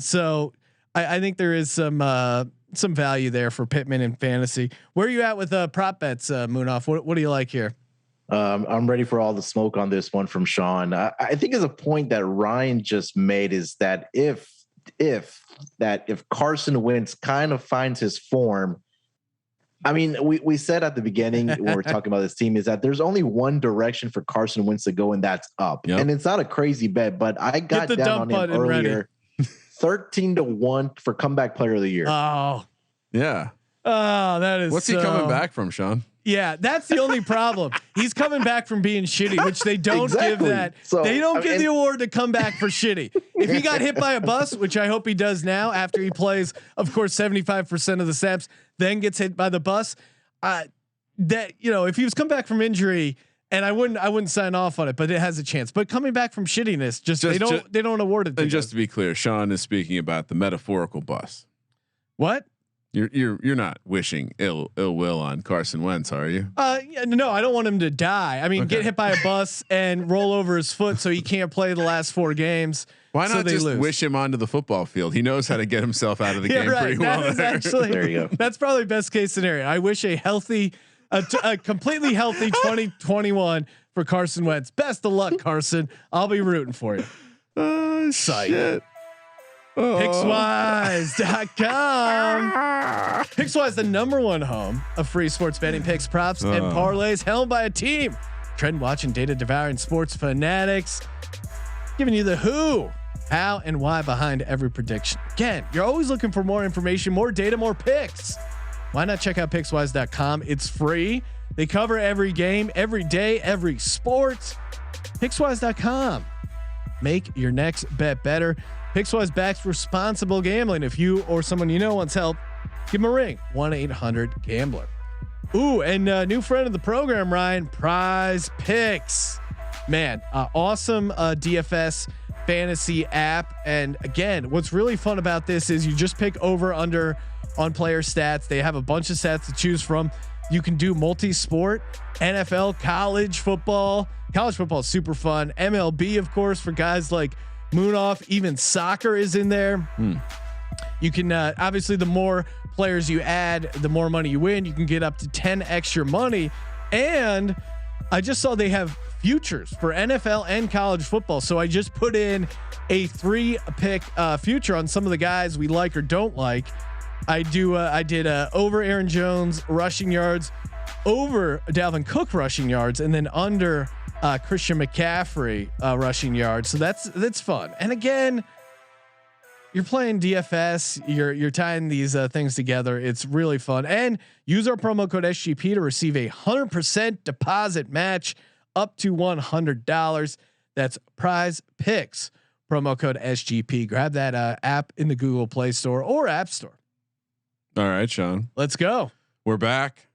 So I think there is some value there for Pittman in fantasy. Where are you at with prop bets, Munaf? What do you like here? I'm ready for all the smoke on this one from Sean. I think is a point that Ryan just made is that if Carson Wentz kind of finds his form, I mean, we said at the beginning when we're talking about this team is that there's only one direction for Carson Wentz to go, and that's up. Yep. And it's not a crazy bet, but I got down on him earlier. 13-1 for comeback player of the year. Oh, yeah. Oh, that is. What's he coming back from, Sean? Yeah, that's the only problem. He's coming back from being shitty, which they don't give that. So, they don't give the award to come back for shitty. If he got hit by a bus, which I hope he does now after he plays, of course, 75% of the snaps, then gets hit by the bus. That, you know, if he was come back from injury, and I wouldn't sign off on it, but it has a chance. But coming back from shittiness, they don't award it. And just to be clear, Sean is speaking about the metaphorical bus. What? You're not wishing ill will on Carson Wentz, are you? Yeah, no, I don't want him to die. I mean, get hit by a bus and roll over his foot so he can't play the last 4 games. Why not just wish him onto the football field? He knows how to get himself out of the game pretty well. Actually, there you go. That's probably best case scenario. I wish a completely healthy 2021 for Carson Wentz. Best of luck, Carson. I'll be rooting for you. Shit. Pickswise.com. Pickswise, the #1 home of free sports betting picks, props, and parlays, held by a team. Trend watching, data devouring sports fanatics, giving you the who, how, and why behind every prediction. Again, you're always looking for more information, more data, more picks. Why not check out Pickswise.com? It's free. They cover every game, every day, every sport. Pickswise.com. Make your next bet better. Pickswise backs responsible gambling. If you or someone you know wants help, give them a ring. 1-800-GAMBLER. Ooh, and new friend of the program, Ryan, Prize Picks. Man, awesome DFS fantasy app. And again, what's really fun about this is you just pick over under on player stats. They have a bunch of stats to choose from. You can do multi-sport, NFL, college football. College football is super fun. MLB, of course, for guys like Munaf. Even soccer is in there. You can obviously, the more players you add, the more money you win. You can get up to 10 extra money. And I just saw they have futures for NFL and college football. So I just put in a 3-pick future on some of the guys we like or don't like. I did over Aaron Jones rushing yards, over Dalvin Cook rushing yards, and then under Christian McCaffrey rushing yards. So that's fun. And again, you're playing DFS, you're tying these things together. It's really fun. And use our promo code SGP to receive a 100% deposit match up to $100. That's Prize Picks, promo code SGP. Grab that app in the Google Play Store or App Store. All right, Sean. Let's go. We're back.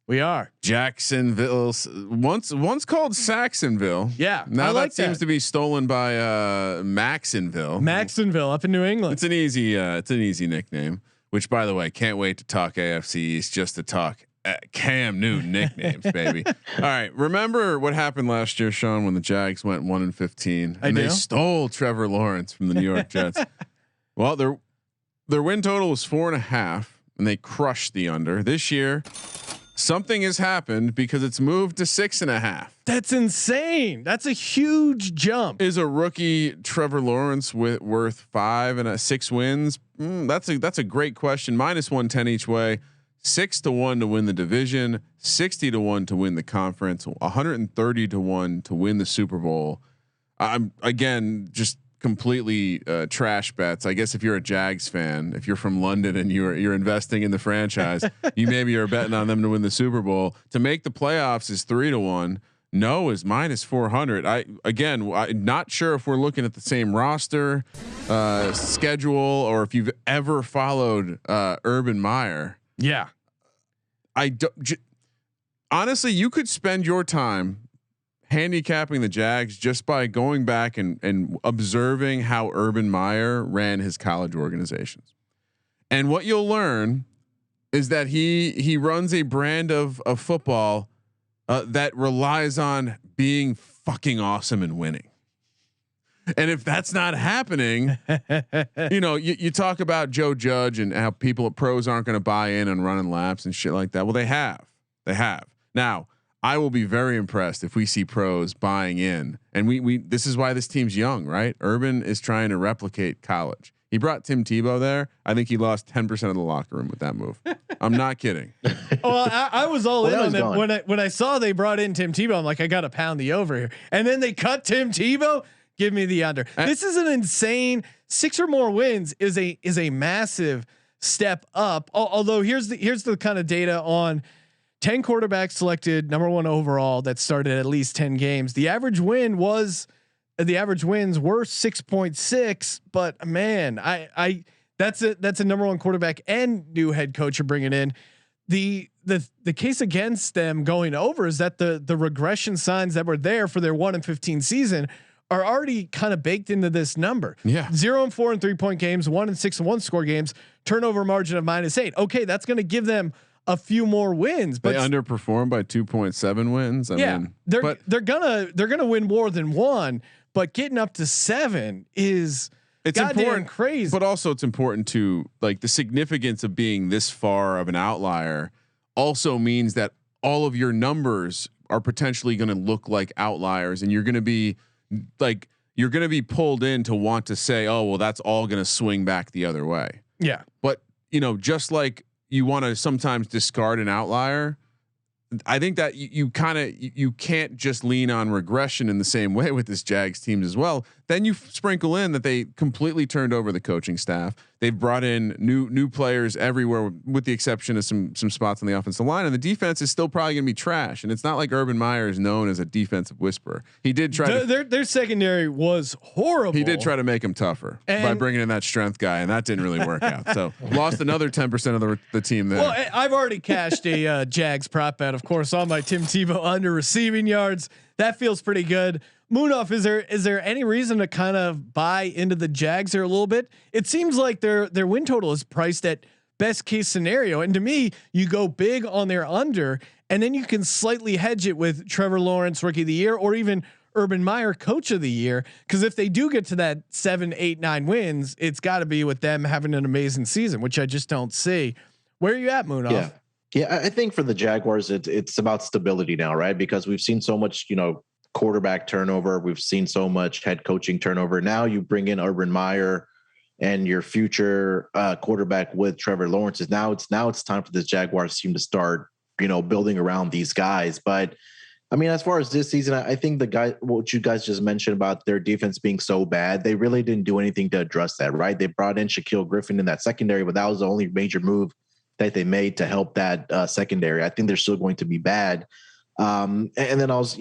We are. Jacksonville, once called Saxonville. Yeah. Now that seems to be stolen by Maxonville. Maxonville up in New England. It's an easy nickname. Which, by the way, can't wait to talk AFC East just to talk Cam Newton nicknames, baby. All right. Remember what happened last year, Sean, when the Jags went 1-15 and they stole Trevor Lawrence from the New York Jets. Well, their win total was 4.5. And they crushed the under. This year, something has happened because it's moved to 6.5. That's insane. That's a huge jump. Is a rookie Trevor Lawrence worth 5 and 6 wins? That's a great question. -110 each way. 6-1 to win the division. 60-1 to win the conference. 130-1 to win the Super Bowl. I'm again just completely trash bets. I guess if you're a Jags fan, if you're from London and you're investing in the franchise, you maybe are betting on them to win the Super Bowl. To make the playoffs is 3-1. No is -400. I'm not sure if we're looking at the same roster schedule or if you've ever followed Urban Meyer. Yeah, honestly, you could spend your time handicapping the Jags just by going back and observing how Urban Meyer ran his college organizations. And what you'll learn is that he runs a brand of football that relies on being fucking awesome and winning. And if that's not happening, you talk about Joe Judge and how people at pros aren't going to buy in on running laps and shit like that. Well, they have. Now, I will be very impressed if we see pros buying in. And we this is why this team's young, right? Urban is trying to replicate college. He brought Tim Tebow there. I think he lost 10% of the locker room with that move. I'm not kidding. Well, I was all in on that when I saw they brought in Tim Tebow. I'm like, I got to pound the over here. And then they cut Tim Tebow. Give me the under. This is an insane 6 or more wins is a massive step up. Although here's the kind of data on 10 quarterbacks selected number 1 overall that started at least 10 games. The average wins were 6.6, but man, that's a number 1 quarterback and new head coach you're bringing in. The case against them going over is that the regression signs that were there for their 1-15 season are already kind of baked into this number. Yeah. 0-4 in 3-point games, 1-6 in 1-score games, turnover margin of -8. Okay. That's going to give them a few more wins, but they underperformed by 2.7 wins. I mean, they're gonna win more than 1, but getting up to 7 is goddamn crazy. But also it's important to like the significance of being this far of an outlier also means that all of your numbers are potentially going to look like outliers, and you're going to be pulled in to want to say, oh, well, that's all going to swing back the other way. Yeah. But just like you want to sometimes discard an outlier, I think that you can't just lean on regression in the same way with this Jags teams as well. Then you sprinkle in that they completely turned over the coaching staff. They've brought in new players everywhere, with the exception of some spots on the offensive line, and the defense is still probably going to be trash. And it's not like Urban Meyer is known as a defensive whisperer. He did try their secondary was horrible. He did try to make him tougher by bringing in that strength guy, and that didn't really work out. So lost another 10% of the team there. Well, I've already cashed a Jags prop bet, of course, on my Tim Tebow under receiving yards. That feels pretty good. Munaf, is there any reason to kind of buy into the Jags here a little bit? It seems like their win total is priced at best case scenario, and to me, you go big on their under, and then you can slightly hedge it with Trevor Lawrence Rookie of the Year or even Urban Meyer Coach of the Year. Because if they do get to that 7, 8, 9 wins, it's got to be with them having an amazing season, which I just don't see. Where are you at, Munaf? Yeah, I think for the Jaguars, it's about stability now, right? Because we've seen so much, quarterback turnover. We've seen so much head coaching turnover. Now you bring in Urban Meyer and your future quarterback with Trevor Lawrence. Now it's time for this Jaguars team to start, building around these guys. But I mean, as far as this season, I think what you guys just mentioned about their defense being so bad, they really didn't do anything to address that, right? They brought in Shaquille Griffin in that secondary, but that was the only major move that they made to help that secondary. I think they're still going to be bad. And then I was,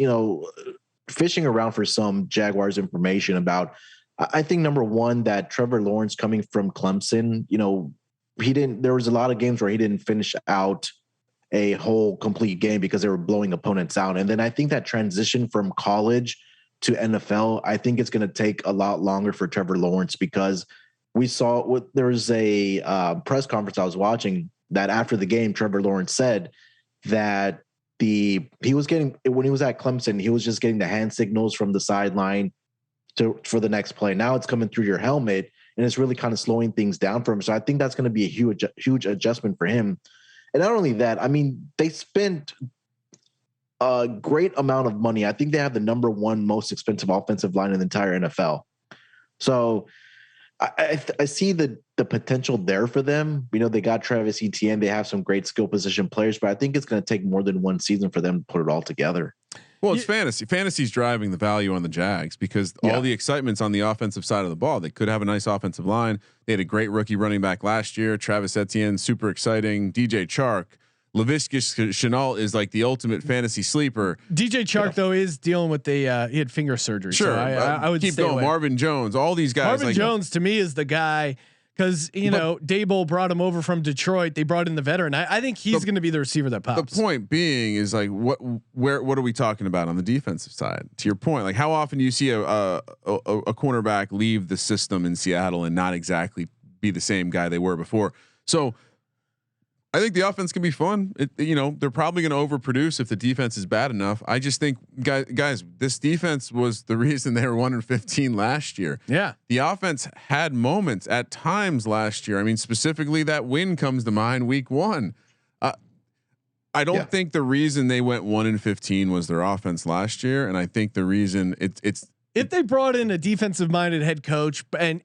fishing around for some Jaguars information about, I think number 1, that Trevor Lawrence coming from Clemson, there was a lot of games where he didn't finish out a whole complete game because they were blowing opponents out. And then I think that transition from college to NFL, I think it's going to take a lot longer for Trevor Lawrence, because there was a press conference I was watching that after the game, Trevor Lawrence said that when he was at Clemson, he was just getting the hand signals from the sideline for the next play. Now it's coming through your helmet, and it's really kind of slowing things down for him. So I think that's going to be a huge adjustment for him. And not only that, I mean, they spent a great amount of money. I think they have the number 1 most expensive offensive line in the entire NFL. So I see the potential there for them. They got Travis Etienne. They have some great skill position players, but I think it's going to take more than 1 season for them to put it all together. Well, it's fantasy. Fantasy's driving the value on the Jags because all the excitement's on the offensive side of the ball. They could have a nice offensive line. They had a great rookie running back last year. Travis Etienne, super exciting. DJ Chark. Laviska Shenault is like the ultimate fantasy sleeper. DJ Chark though is dealing with he had finger surgery. Sure, so I would keep going. Away. Marvin Jones, all these guys. Marvin Jones to me is the guy because Daboll brought him over from Detroit. They brought in the veteran. I think he's going to be the receiver that pops. The point being is like what are we talking about on the defensive side? To your point, like how often do you see a cornerback leave the system in Seattle and not exactly be the same guy they were before? So I think the offense can be fun. They're probably going to overproduce if the defense is bad enough. I just think, guys, this defense was the reason they were 1-15 last year. Yeah, the offense had moments at times last year. I mean, specifically that win comes to mind, week 1. I don't think the reason they went 1-15 was their offense last year, and I think the reason it's if they brought in a defensive minded head coach and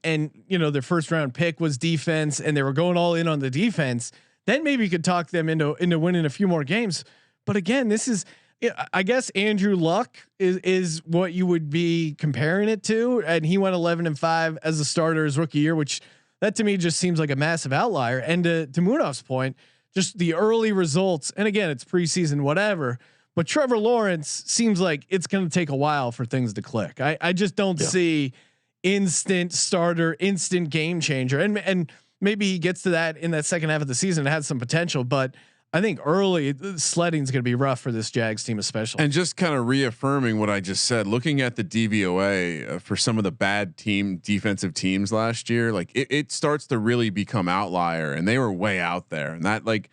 their first round pick was defense and they were going all in on the defense, then maybe you could talk them into winning a few more games. But again, this is, I guess Andrew Luck is what you would be comparing it to, and he went 11-5 as a starter his rookie year, which that to me just seems like a massive outlier. And to Munaf's point, just the early results, and again, it's preseason, whatever. But Trevor Lawrence seems like it's going to take a while for things to click. I just don't see instant starter, instant game changer, and maybe he gets to that in that second half of the season. It has some potential, but I think early sledding is going to be rough for this Jags team, especially. And just kind of reaffirming what I just said, looking at the DVOA for some of the bad defensive teams last year, like it starts to really become outlier, and they were way out there. And that, like,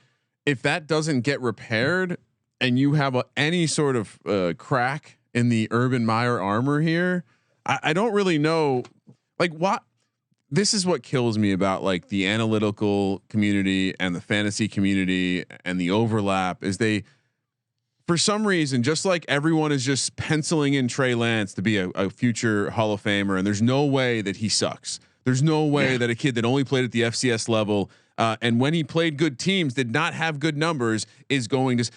if that doesn't get repaired, and you have any sort of crack in the Urban Meyer armor here, I don't really know, like, what. This is what kills me about like the analytical community and the fantasy community and the overlap is for some reason, just like everyone is just penciling in Trey Lance to be a future Hall of Famer, and there's no way that he sucks. There's no way that a kid that only played at the FCS level and when he played good teams did not have good numbers is going to.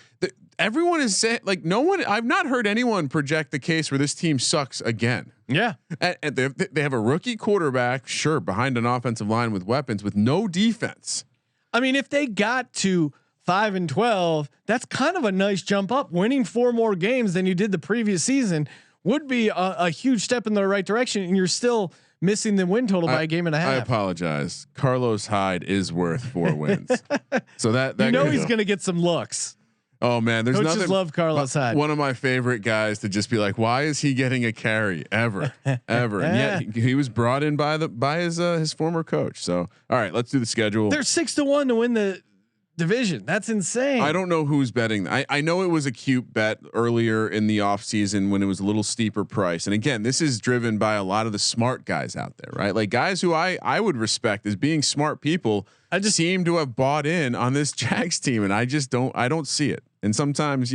Everyone is saying, like, no one. I've not heard anyone project the case where this team sucks again. Yeah, and they have a rookie quarterback, sure, behind an offensive line with weapons, with no defense. I mean, if they got to 5-12, that's kind of a nice jump up. Winning 4 more games than you did the previous season would be a huge step in the right direction, and you're still missing the win total by a game and a half. I apologize. Carlos Hyde is worth 4 wins, so that he's going to get some looks. Oh man, there's Coaches nothing. Love Carlos Hyde. One of my favorite guys to just be like, why is he getting a carry ever? And yet he was brought in by his former coach. So all right, let's do the schedule. They're 6-1 to win the division. That's insane. I don't know who's betting. I know it was a cute bet earlier in the off season when it was a little steeper price. And again, this is driven by a lot of the smart guys out there, right? Like guys who I would respect as being smart people. I just seem to have bought in on this Jags team, and I don't see it. And sometimes,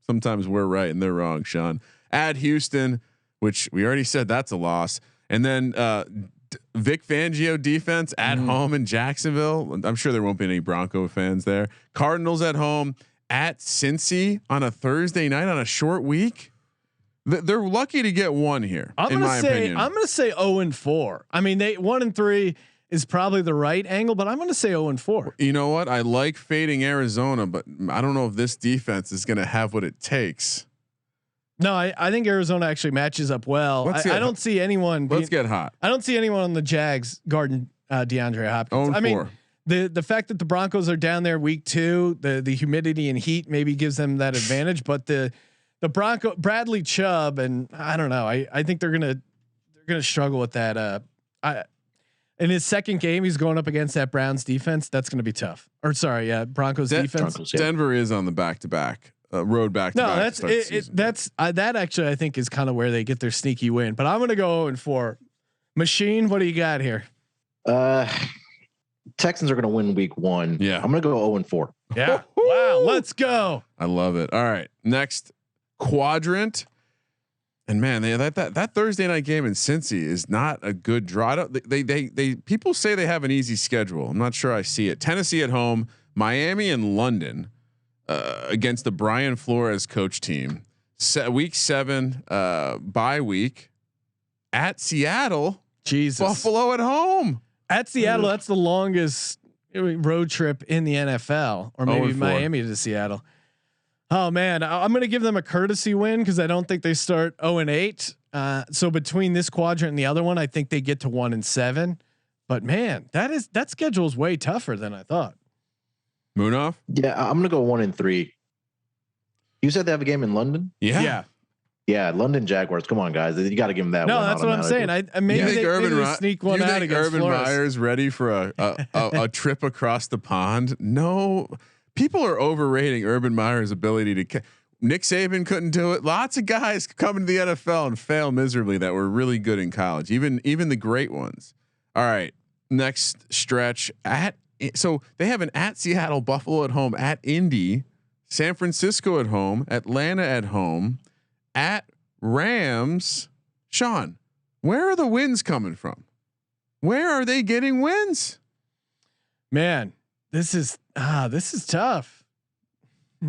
sometimes we're right and they're wrong, Sean. Add Houston, which we already said that's a loss. And then Vic Fangio defense at home in Jacksonville. I'm sure there won't be any Bronco fans there. Cardinals at home, at Cincy on a Thursday night on a short week. They're lucky to get one here. In my opinion, I'm going to say 0-4. I mean, 1-3 is probably the right angle, but I'm going to say 0-4. You know what? I like fading Arizona, but I don't know if this defense is going to have what it takes. No, I think Arizona actually matches up well. I don't see anyone. Let's get hot. I don't see anyone on the Jags guarding DeAndre Hopkins. I mean, the fact that the Broncos are down there week 2, the humidity and heat maybe gives them that advantage, but the Bradley Chubb, and I don't know. I think they're gonna struggle with that. In his second game, he's going up against that Browns defense. That's going to be tough. Or sorry, Broncos defense. Denver is on the back-to-back road back-to-back. No, that's that actually I think is kind of where they get their sneaky win. But I'm going to go 0-4. Machine, what do you got here? Texans are going to win week 1. Yeah, I'm going to go 0-4. Yeah. Wow. Let's go. I love it. All right, next quadrant. And man, that Thursday night game in Cincy is not a good draw. They people say they have an easy schedule. I'm not sure I see it. Tennessee at home, Miami and London against the Brian Flores coach team. Week 7 bye week at Seattle. Jesus. Buffalo at home at Seattle. That's the longest road trip in the NFL, or maybe Miami to Seattle. Oh man, I'm going to give them a courtesy win because I don't think they start 0-8. So between this quadrant and the other one, I think they get to 1-7. But man, that schedule is way tougher than I thought. Munaf? Yeah, I'm going to go 1-3. You said they have a game in London? Yeah. Yeah, London Jaguars. Come on, guys, you got to give them that. No, one that's what I'm saying. I maybe they sneak one out against Urban Flores. Meyer's ready for a trip across the pond? No, people are overrating Urban Meyer's ability to. Nick Saban couldn't do it. Lots of guys come into the NFL and fail miserably that were really good in college. Even the great ones. All right, next stretch so they have an at Seattle, Buffalo at home, at Indy, San Francisco at home, Atlanta at home, at Rams. Sean, where are the wins coming from? Where are they getting wins? Man, this is tough.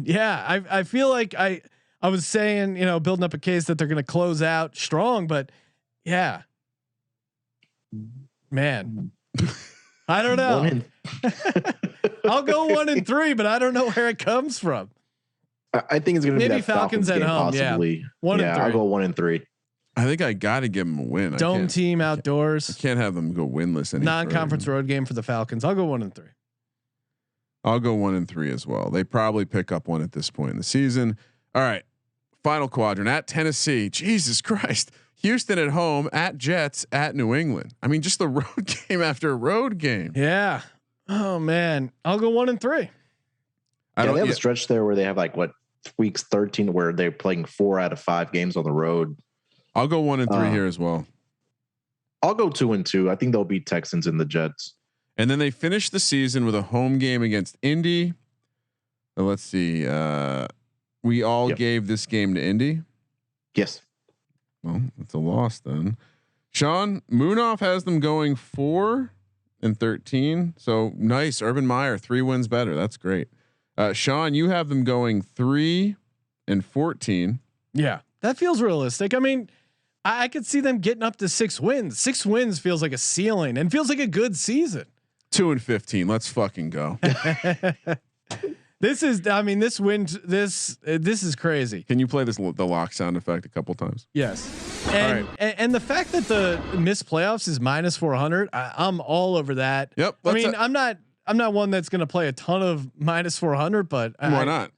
Yeah, I feel like I was saying, building up a case that they're going to close out strong, but yeah, man, I don't know. I'll go 1-3, but I don't know where it comes from. I think it's going to be that Falcons at home. Possibly. Yeah, 1-3. I'll go 1-3. I think I got to give them a win. Dome team outdoors. I can't have them go winless. Non-conference road game for the Falcons. I'll go 1-3. I'll go 1-3 as well. They probably pick up one at this point in the season. All right. Final quadrant at Tennessee. Jesus Christ. Houston at home, at Jets, at New England. I mean, just the road game after road game. Yeah. Oh man. I'll go 1-3. They have a stretch there where they have weeks 13 where they're playing 4 out of 5 games on the road. I'll go 1-3 here as well. I'll go 2-2. I think they'll beat Texans and the Jets. And then they finish the season with a home game against Indy. Let's see. We all gave this game to Indy. Yes. Well, it's a loss then. Sean, Munaf has them going 4-13. So nice. Urban Meyer, 3 wins better. That's great. Sean, you have them going 3-14. Yeah, that feels realistic. I mean, I could see them getting up to 6 wins. 6 wins feels like a ceiling and feels like a good season. 2-15. Let's fucking go. This is crazy. Can you play the lock sound effect a couple times? Yes. And the fact that the missed playoffs is -400, I'm all over that. Yep. I mean, I'm not one that's going to play a ton of -400, but why not?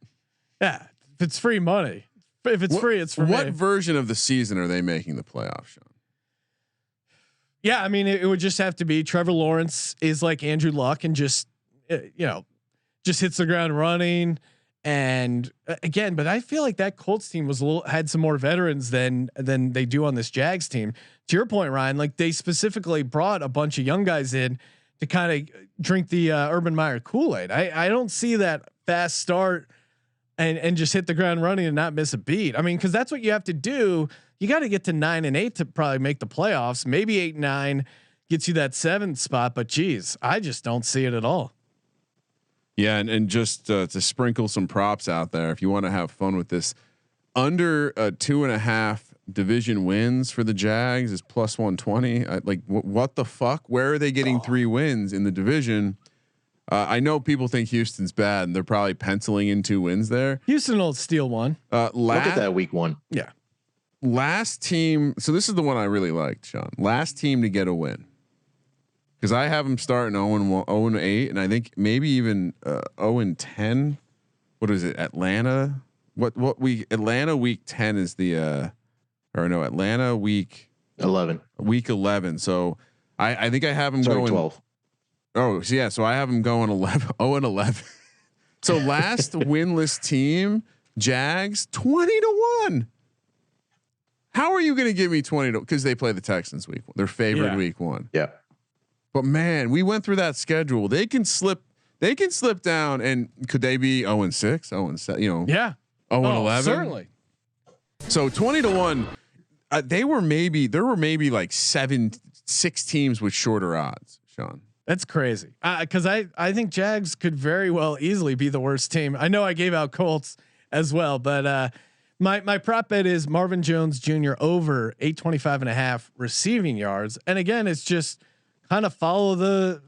Yeah, if it's free money. If it's free, it's for me. What version of the season are they making the playoffs, Sean? Yeah, I mean, it would just have to be Trevor Lawrence is like Andrew Luck and just hits the ground running. And again, but I feel like that Colts team had some more veterans than they do on this Jags team. To your point, Ryan, like they specifically brought a bunch of young guys in to kind of drink the Urban Meyer Kool-Aid. I don't see that fast start and just hit the ground running and not miss a beat. I mean, because that's what you have to do. You got to get to 9-8 to probably make the playoffs. Maybe 8-9 gets you that 7th spot, but geez, I just don't see it at all. Yeah, and just to sprinkle some props out there, if you want to have fun with this, under 2.5 division wins for the Jags is +120. What the fuck? Where are they getting 3 wins in the division? I know people think Houston's bad, and they're probably penciling in 2 wins there. Houston will steal one. Look at that week 1. Yeah. Last team. So this is the one I really liked, Sean. Last team to get a win. Because I have them starting 0-8, and I think maybe even 0-10. What is it? Atlanta. What week? Atlanta week 10 is the Atlanta week 11. Week 11. So I think I have them going 12. Oh, so yeah. So I have them going 0-11. So last winless team, Jags, 20-1. How are you going to give me 20? Because they play the Texans week 1, their favorite week 1. Yeah. But man, we went through that schedule. They can slip down, and could they be 0-6, 0-7? Yeah, 0-11. Certainly. So 20-1. There were maybe like 6 teams with shorter odds. Sean, that's crazy. Because I think Jags could very well easily be the worst team. I know I gave out Colts as well, but my prop bet is Marvin Jones Jr. over 825.5 receiving yards. And again, it's just kind of follow the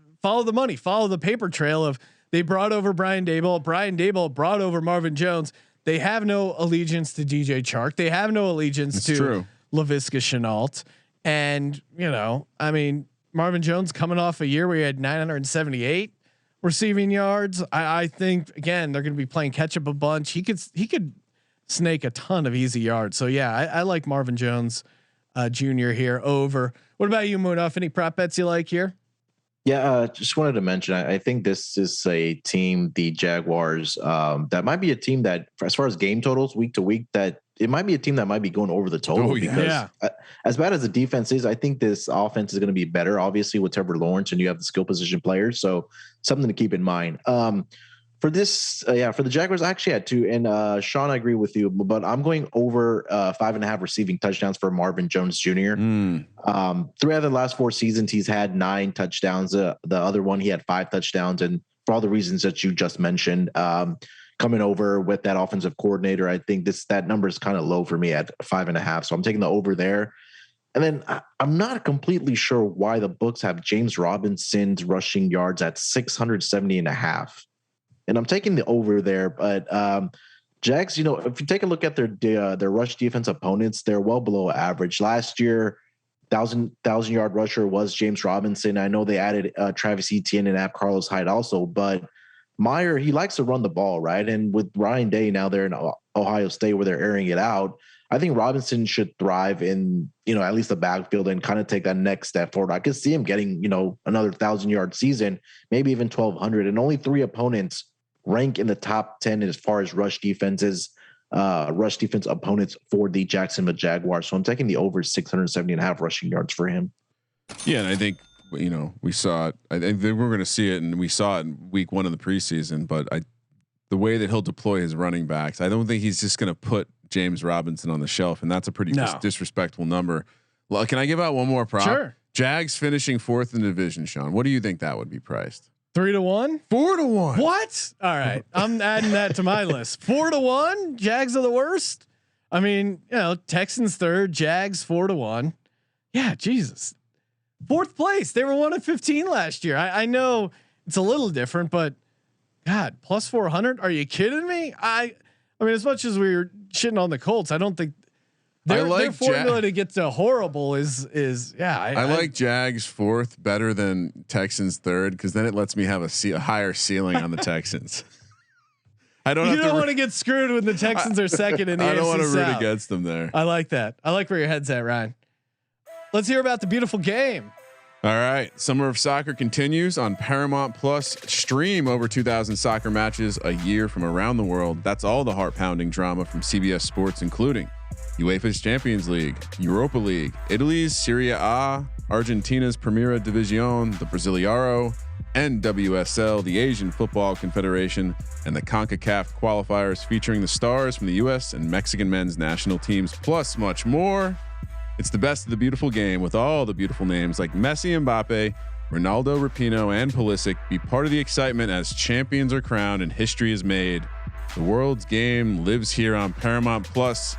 money, follow the paper trail of they brought over Brian Daboll. Brian Daboll brought over Marvin Jones. They have no allegiance to DJ Chark. They have no allegiance to Laviska Shenault. And I mean, Marvin Jones coming off a year where he had 978 receiving yards. I think again they're going to be playing catch up a bunch. He could snake a ton of easy yards. So yeah, I like Marvin Jones Jr. here over. What about you, Munaf? Any prop bets you like here? Yeah, just wanted to mention, I think this is a team, the Jaguars, that might be a team that, as far as game totals week to week, that it might be a team that might be going over the total because as bad as the defense is, I think this offense is going to be better, obviously, with Trevor Lawrence, and you have the skill position players. So something to keep in mind. For this, for the Jaguars, I actually had two, and Sean, I agree with you, but I'm going over 5.5 receiving touchdowns for Marvin Jones Jr. 3 out of the last 4 seasons, he's had 9 touchdowns. The other one, he had 5 touchdowns, and for all the reasons that you just mentioned, coming over with that offensive coordinator, I think that number is kind of low for me at 5.5. So I'm taking the over there. And then I'm not completely sure why the books have James Robinson's rushing yards at 670.5. And I'm taking the over there, but Jags, if you take a look at their rush defense opponents, they're well below average. Last year, 1,000-yard rusher was James Robinson. I know they added Travis Etienne and Carlos Hyde also, but Meyer, he likes to run the ball, right? And with Ryan Day now they're in Ohio State where they're airing it out. I think Robinson should thrive in, at least the backfield and kind of take that next step forward. I could see him getting, another 1,000-yard season, maybe even 1,200, and only 3 opponents rank in the top 10 as far as rush defense opponents for the Jacksonville Jaguars. So I'm taking the over 670.5 rushing yards for him. Yeah. And I think, we saw it. I think we're going to see it, and we saw it in week 1 of the preseason, but the way that he'll deploy his running backs, I don't think he's just going to put James Robinson on the shelf. And that's a pretty disrespectful number. Well, can I give out one more prop? Sure. Jags finishing 4th in the division, Sean. What do you think that would be priced? 3-1, 4-1. What? All right, I'm adding that to my list. 4-1. Jags are the worst. I mean, Texans 3rd, Jags 4-1. Yeah, Jesus. 4th place. They were 1-15 last year. I know it's a little different, but God, plus 400. Are you kidding me? I mean, as much as we were shitting on the Colts, I don't think their formula to get to horrible is I like Jags 4th better than Texans 3rd, because then it lets me have a higher ceiling on the Texans. I don't. You don't want to get screwed when the Texans are 2nd in the AFC South. I don't want to root against them there. I like that. I like where your head's at, Ryan. Let's hear about the beautiful game. All right, Summer of Soccer continues on Paramount Plus. Stream over 2,000 soccer matches a year from around the world. That's all the heart-pounding drama from CBS Sports, including UEFA's Champions League, Europa League, Italy's Serie A, Argentina's Primera División, the Brasileiro, NWSL, the Asian Football Confederation, and the CONCACAF qualifiers featuring the stars from the U.S. and Mexican men's national teams, plus much more. It's the best of the beautiful game with all the beautiful names like Messi, Mbappe, Ronaldo, Rapinoe, and Pulisic. Be part of the excitement as champions are crowned and history is made. The world's game lives here on Paramount Plus.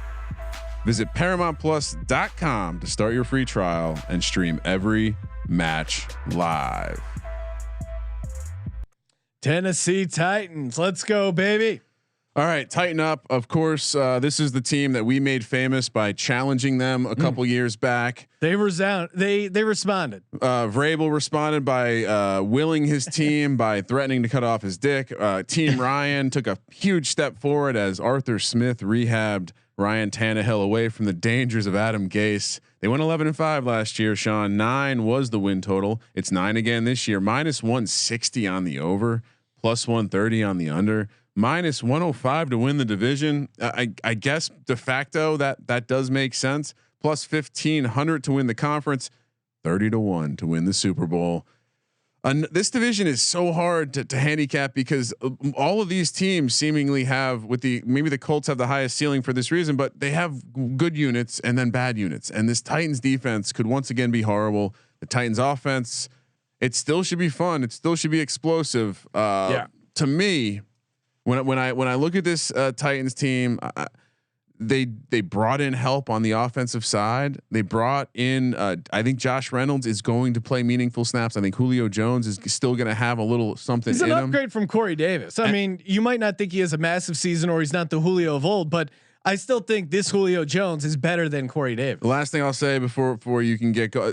Visit ParamountPlus.com to start your free trial and stream every match live. Tennessee Titans. Let's go, baby. All right, tighten up. Of course, this is the team that we made famous by challenging them a couple years back. They responded. Vrabel responded by willing his team by threatening to cut off his dick. Team Ryan took a huge step forward as Arthur Smith rehabbed Ryan Tannehill away from the dangers of Adam Gase. They went 11-5 last year. Sean, 9 was the win total. It's 9 again this year. -160 on the over, +130 on the under. -105 to win the division. I guess de facto that does make sense. +1,500 to win the conference, 30-1 to win the Super Bowl. This division is so hard to handicap because all of these teams seemingly have, maybe the Colts have the highest ceiling for this reason, but they have good units and then bad units. And this Titans defense could once again be horrible. The Titans offense, it still should be fun. It still should be explosive. To me, when I look at this Titans team, they brought in help on the offensive side. They brought in, I think Josh Reynolds is going to play meaningful snaps. I think Julio Jones is still going to have a little something. He's an upgrade from Corey Davis. I mean, you might not think he has a massive season or he's not the Julio of old, but I still think this Julio Jones is better than Corey Davis. The last thing I'll say before you can get go,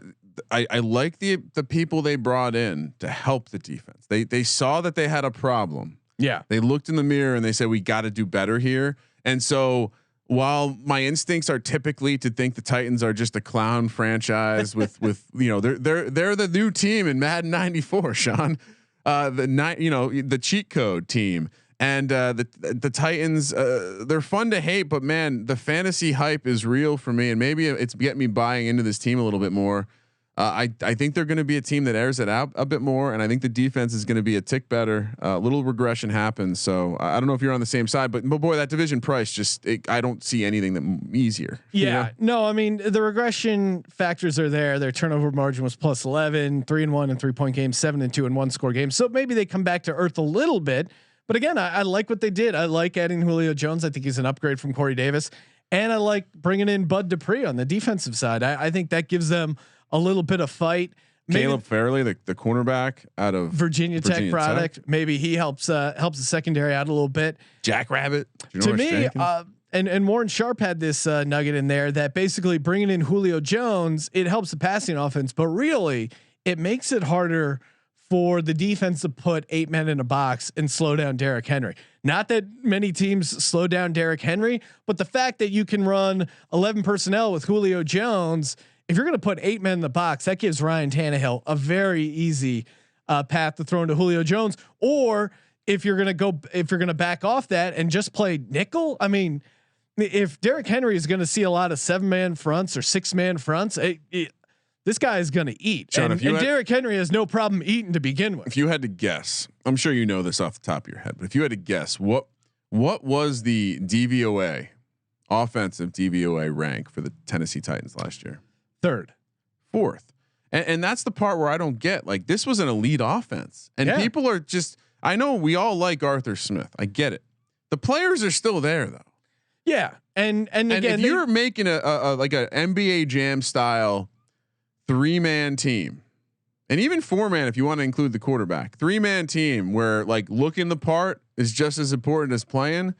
I like the people they brought in to help the defense. They saw that they had a problem. Yeah. They looked in the mirror and they said, we got to do better here. And so while my instincts are typically to think the Titans are just a clown franchise with they're the new team in Madden 94, Sean, the cheat code team, and the Titans, they're fun to hate, but man, the fantasy hype is real for me, and maybe it's getting me buying into this team a little bit more. I think they're going to be a team that airs it out a bit more, and I think the defense is going to be a tick better. Little regression happens, so I don't know if you're on the same side, but boy, that division price I don't see anything that easier. Yeah, no, I mean the regression factors are there. Their turnover margin was plus 11, 3-1 in 3-point games, 7-2 in 1-score games. So maybe they come back to earth a little bit. But again, I like what they did. I like adding Julio Jones. I think he's an upgrade from Corey Davis, and I like bringing in Bud Dupree on the defensive side. I think that gives them a little bit of fight. Maybe Caleb Fairley, the cornerback out of Virginia Tech product. Maybe he helps the secondary out a little bit. Jack Rabbit. To me, and Warren Sharp had this nugget in there that basically bringing in Julio Jones, it helps the passing offense, but really it makes it harder for the defense to put 8 men in a box and slow down Derrick Henry. Not that many teams slow down Derrick Henry, but the fact that you can run 11 personnel with Julio Jones, if you're going to put 8 men in the box, that gives Ryan Tannehill a very easy path to throw into Julio Jones. Or if you're going to back off that and just play nickel, I mean, if Derrick Henry is going to see a lot of 7-man fronts or 6-man fronts, this guy is going to eat. Sean, and Derrick Henry has no problem eating to begin with. If you had to guess, I'm sure you know this off the top of your head, but if you had to guess, what was the DVOA, offensive DVOA rank for the Tennessee Titans last year? 3rd, 4th, and that's the part where I don't get. Like, this was an elite offense, and people are just. I know we all like Arthur Smith. I get it. The players are still there though. Yeah, and again, if you're making a like a NBA Jam style 3-man team, and even 4-man if you want to include the quarterback, 3-man team where like looking the part is just as important as playing.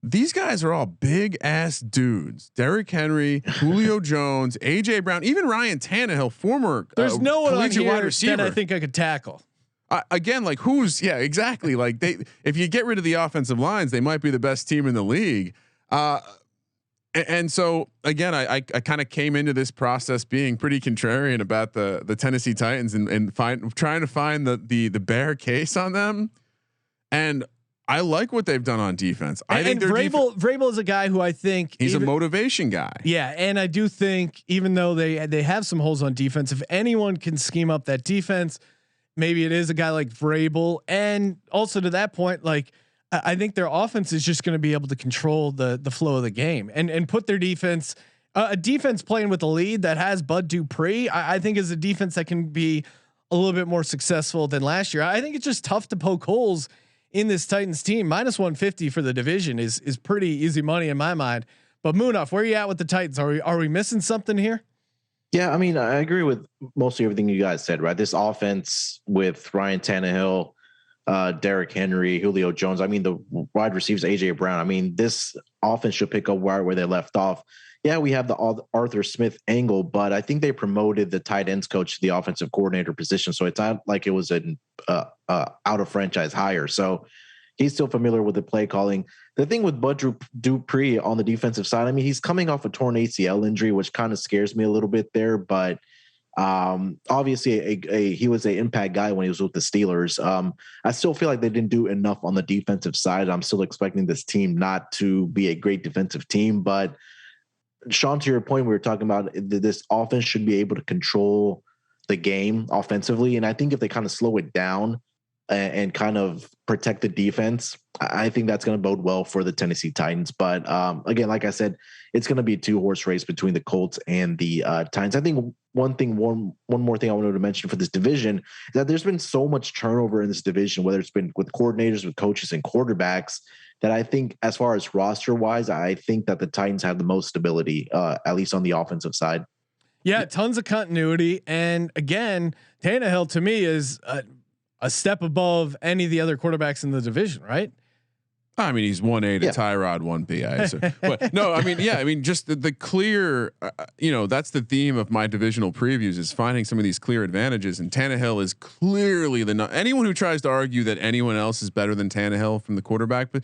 These guys are all big ass dudes. Derrick Henry, Julio Jones, AJ Brown, even Ryan Tannehill, former there's no one on here wide receiver that I think I could tackle. Again, like exactly. Like if you get rid of the offensive lines, they might be the best team in the league. And so again, I kind of came into this process being pretty contrarian about the Tennessee Titans and trying to find the bear case on them. And I like what they've done on defense. I think Vrabel is a guy who I think he's a motivation guy. Yeah, and I do think even though they have some holes on defense, if anyone can scheme up that defense, maybe it is a guy like Vrabel. And also to that point, like I think their offense is just going to be able to control the flow of the game and put their defense, a defense playing with a lead that has Bud Dupree. I think is a defense that can be a little bit more successful than last year. I think it's just tough to poke holes in this Titans team. -150 for the division is pretty easy money in my mind. But Munaf, where are you at with the Titans? Are we missing something here? Yeah, I mean, I agree with mostly everything you guys said, right? This offense with Ryan Tannehill, Derrick Henry, Julio Jones. I mean, the wide receivers, AJ Brown. I mean, this offense should pick up where they left off. Yeah, we have the Arthur Smith angle, but I think they promoted the tight ends coach to the offensive coordinator position. So it's not like it was an out of franchise hire. So he's still familiar with the play calling. The thing with Bud Dupree on the defensive side, I mean, he's coming off a torn ACL injury, which kind of scares me a little bit there. But obviously he was an impact guy when he was with the Steelers. I still feel like they didn't do enough on the defensive side. I'm still expecting this team not to be a great defensive team, but Sean, to your point, we were talking about this offense should be able to control the game offensively. And I think if they kind of slow it down and kind of protect the defense, I think that's going to bode well for the Tennessee Titans. But again, like I said, it's going to be a 2-horse race between the Colts and the Titans. I think one more thing I wanted to mention for this division is that there's been so much turnover in this division, whether it's been with coordinators, with coaches, and quarterbacks, that I think as far as roster wise, I think that the Titans have the most stability, at least on the offensive side. Yeah, tons of continuity. And again, Tannehill to me is a step above any of the other quarterbacks in the division, right? I mean, he's 1A to Tyrod 1B. But no, I mean, yeah, I mean, just the clear, that's the theme of my divisional previews is finding some of these clear advantages. And Tannehill is clearly anyone who tries to argue that anyone else is better than Tannehill from the quarterback, but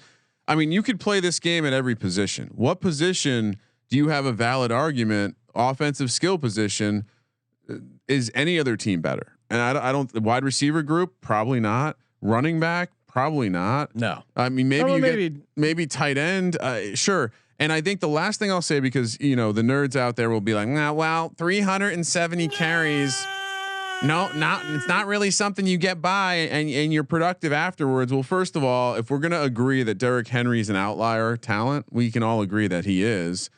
I mean, you could play this game at every position. What position do you have a valid argument? Offensive skill position, is any other team better? And I don't. The wide receiver group, probably not. Running back, probably not. No. I mean, maybe tight end, sure. And I think the last thing I'll say, because the nerds out there will be like, nah, well, 370 carries. No, it's not really something you get by and you're productive afterwards. Well, first of all, if we're gonna agree that Derrick Henry is an outlier talent, we can all agree that he is.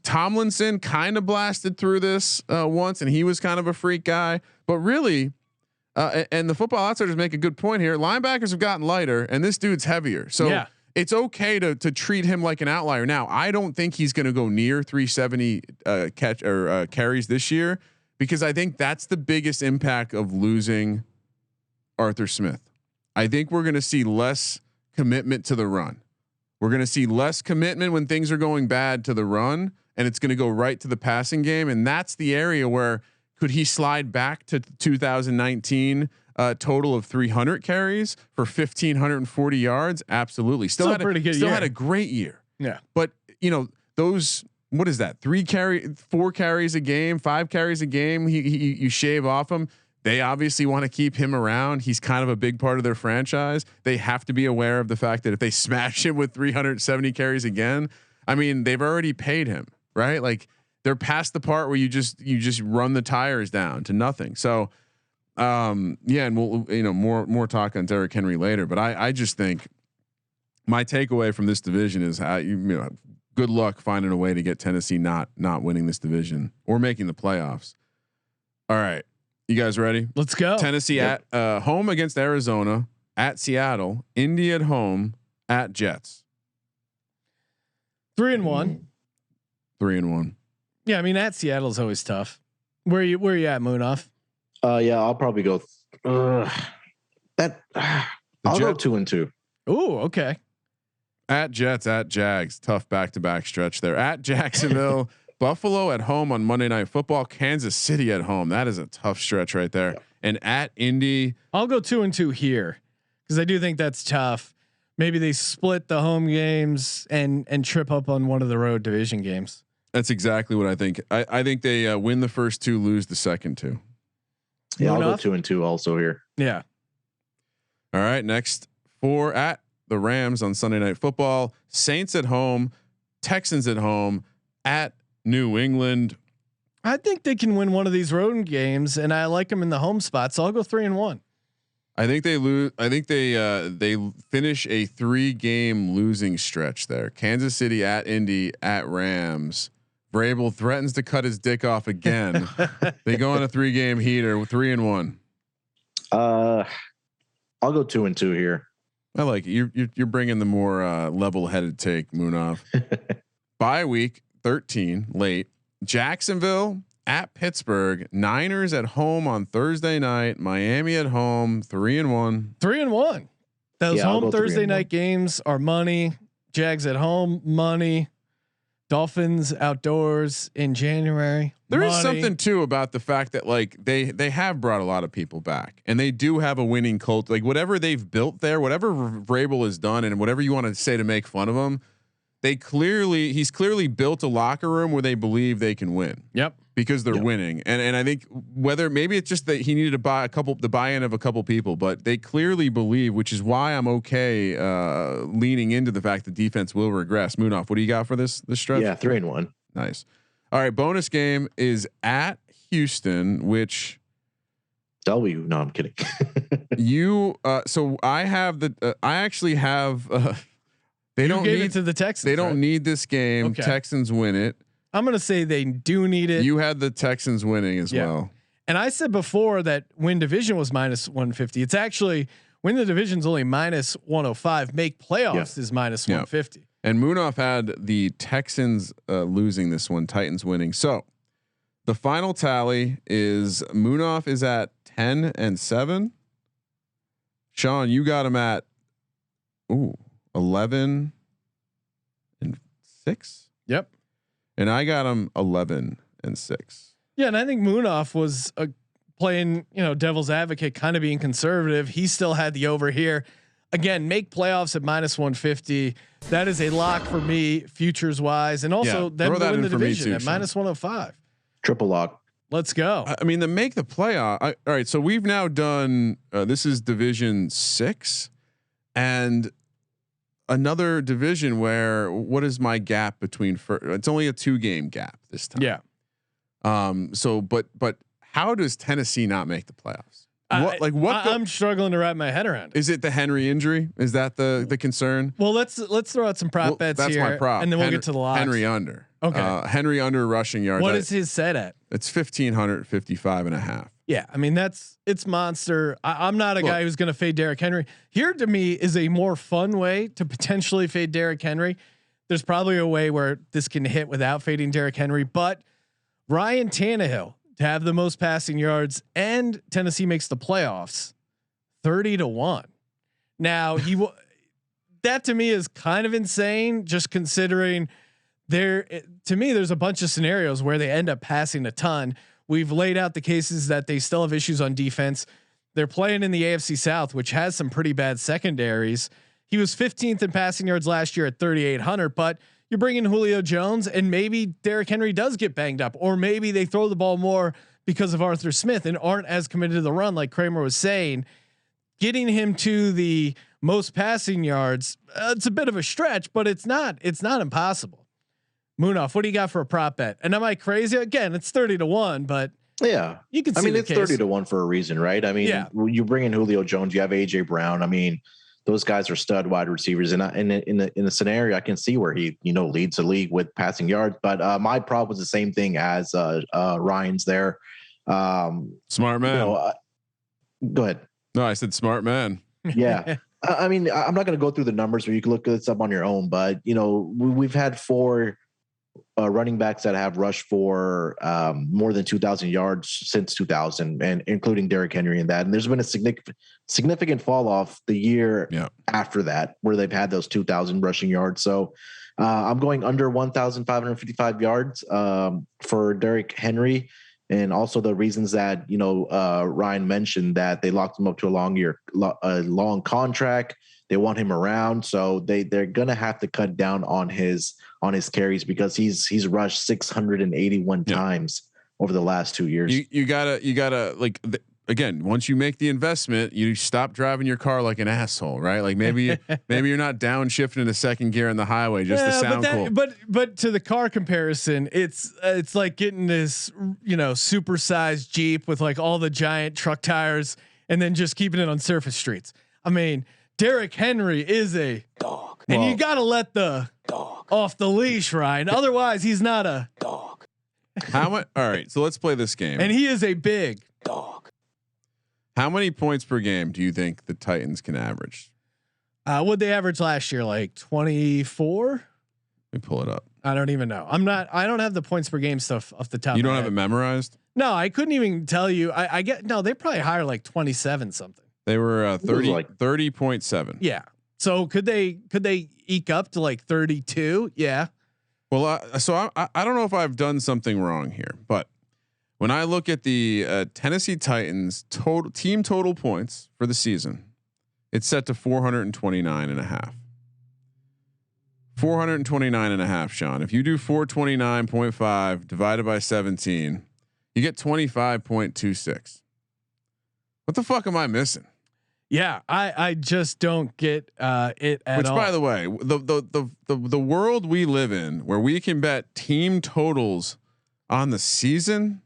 Tomlinson kind of blasted through this once, and he was kind of a freak guy. But really, and the Football Outsiders make a good point here. Linebackers have gotten lighter, and this dude's heavier. So it's okay to treat him like an outlier. Now, I don't think he's going to go near 370 carries this year, because I think that's the biggest impact of losing Arthur Smith. I think we're going to see less commitment to the run. We're going to see less commitment when things are going bad to the run, and it's going to go right to the passing game. And that's the area where could he slide back to 2019 total of 300 carries for 1,540 yards? Absolutely. Still had a great year. Yeah. But those, what is that? 4 carries a game, 5 carries a game. You shave off him. They obviously want to keep him around. He's kind of a big part of their franchise. They have to be aware of the fact that if they smash him with 370 carries again, I mean, they've already paid him, right? Like, they're past the part where you just run the tires down to nothing. So, and we'll, more talk on Derrick Henry later, but I just think my takeaway from this division is good luck finding a way to get Tennessee not winning this division or making the playoffs. All right. You guys ready? Let's go. Tennessee at home against Arizona, at Seattle, Indy at home, at Jets. 3-1. 3-1. Yeah, I mean, at Seattle is always tough. Where you at, Munaf? Yeah, I'll probably go. I'll go 2-2. Oh, okay. At Jets, at Jags, tough back-to-back stretch there. At Jacksonville, Buffalo at home on Monday Night Football, Kansas City at home. That is a tough stretch right there. Yep. And at Indy, I'll go 2-2 here because I do think that's tough. Maybe they split the home games and trip up on one of the road division games. That's exactly what I think. I think they win the first 2, lose the second 2. Yeah, I'll go 2-2 also here. Yeah. All right. Next, 4 at the Rams on Sunday Night Football, Saints at home, Texans at home, at New England. I think they can win one of these road games, and I like them in the home spot. So I'll go 3-1. I think they lose. I think they finish a 3-game losing stretch there. Kansas City at Indy at Rams. Vrabel threatens to cut his dick off again. They go on a 3-game heater with 3-1. I'll go 2-2 here. I like it. You're bringing the more level-headed take, Munaf. Bye week 13 late. Jacksonville at Pittsburgh. Niners at home on Thursday night. Miami at home. 3-1. 3-1. Those home Thursday night games are money. Jags at home, money. Dolphins outdoors in January. There is something too about the fact that like they have brought a lot of people back, and they do have a winning cult. Like whatever they've built there, whatever Vrabel has done, and whatever you want to say to make fun of him, he's clearly built a locker room where they believe they can win. Yep. Because they're winning. And I think whether maybe it's just that he needed to buy the buy-in of a couple people, but they clearly believe, which is why I'm okay leaning into the fact that defense will regress. Munaf, what do you got for this stretch? Yeah, 3-1. Nice. All right, bonus game is at Houston, which W. No, I'm kidding. So I have I actually have they don't need it to the Texans. They don't need this game. Okay. Texans win it. I'm going to say they do need it. You had the Texans winning as well. And I said before that win division was -150. It's actually win the division's only -105. Make playoffs is -150. And Munaf had the Texans losing this one, Titans winning. So the final tally is Munaf is at 10-7. Sean, you got him at 11-6. Yep. And I got him 11-6. Yeah, and I think Munaf was playing, devil's advocate, kind of being conservative. He still had the over here. again, make playoffs at -150. That is a lock for me, futures wise, and also then win the division at -105. Triple lock. Let's go. I mean, to make the playoff. All right, so we've now done. This is Division 6, and another division where what is my gap between? It's only a 2-game gap this time. Yeah. So, but how does Tennessee not make the playoffs? I'm struggling to wrap my head around it. Is it the Henry injury? Is that the concern? Well, let's throw out some prop bets that's here, my prop. and then we'll get to the locks. Henry under. Okay. Henry under rushing yards. What is his set at? It's 1,555.5. Yeah, I mean it's monster. I'm not a guy who's going to fade Derrick Henry. Here to me is a more fun way to potentially fade Derrick Henry. There's probably a way where this can hit without fading Derrick Henry, but Ryan Tannehill to have the most passing yards and Tennessee makes the playoffs, 30-1. Now that to me is kind of insane, just considering to me, there's a bunch of scenarios where they end up passing a ton. We've laid out the cases that they still have issues on defense. They're playing in the AFC South, which has some pretty bad secondaries. He was 15th in passing yards last year at 3,800, but you bring in Julio Jones and maybe Derrick Henry does get banged up, or maybe they throw the ball more because of Arthur Smith and aren't as committed to the run. Like Kramer was saying, getting him to the most passing yards, it's a bit of a stretch, but it's not impossible. Munaf, what do you got for a prop bet? And am I crazy? Again, it's 30-1, but yeah, you can see I mean, it's case. 30-1 for a reason, right? I mean, you bring in Julio Jones, you have AJ Brown. I mean, those guys are stud wide receivers, and in a scenario, I can see where he leads the league with passing yards. But my prop was the same thing as Ryan's there. Smart man. Go ahead. No, I said smart man. Yeah. I mean, I'm not going to go through the numbers, where you can look this up on your own. But we've had 4 running backs that have rushed for more than 2,000 yards since 2000, and including Derrick Henry in that. And there's been a significant fall off the year after that, where they've had those 2,000 rushing yards. So I'm going under 1,555 yards for Derrick Henry. And also the reasons that, Ryan mentioned, that they locked him up to a long contract. They want him around, so they're gonna have to cut down on his carries, because he's rushed 681 times over the last 2 years. You gotta again, once you make the investment, you stop driving your car like an asshole, right? Like maybe you're not downshifting into second gear on the highway just to sound cool. But to the car comparison, it's like getting this supersized Jeep with like all the giant truck tires and then just keeping it on surface streets. I mean, Derrick Henry is a dog, and you got to let the dog off the leash, Ryan. Otherwise, he's not a dog. How much? All right, so let's play this game. And he is a big dog. How many points per game do you think the Titans can average? What'd they average last year? Like 24? Let me pull it up. I don't even know. I don't have the points per game stuff off the top. You don't have it memorized? No, I couldn't even tell you. They probably hire like 27 something. They were 30.7. Yeah. So could they eke up to like 32? Yeah. Well, so I don't know if I've done something wrong here, but when I look at the Tennessee Titans team total points for the season, it's set to 429.5. 429.5, Sean. If you do 429.5 divided by 17, you get 25.26. What the fuck am I missing? Yeah, I just don't get it at all. Which, by the way, the world we live in, where we can bet team totals on the season,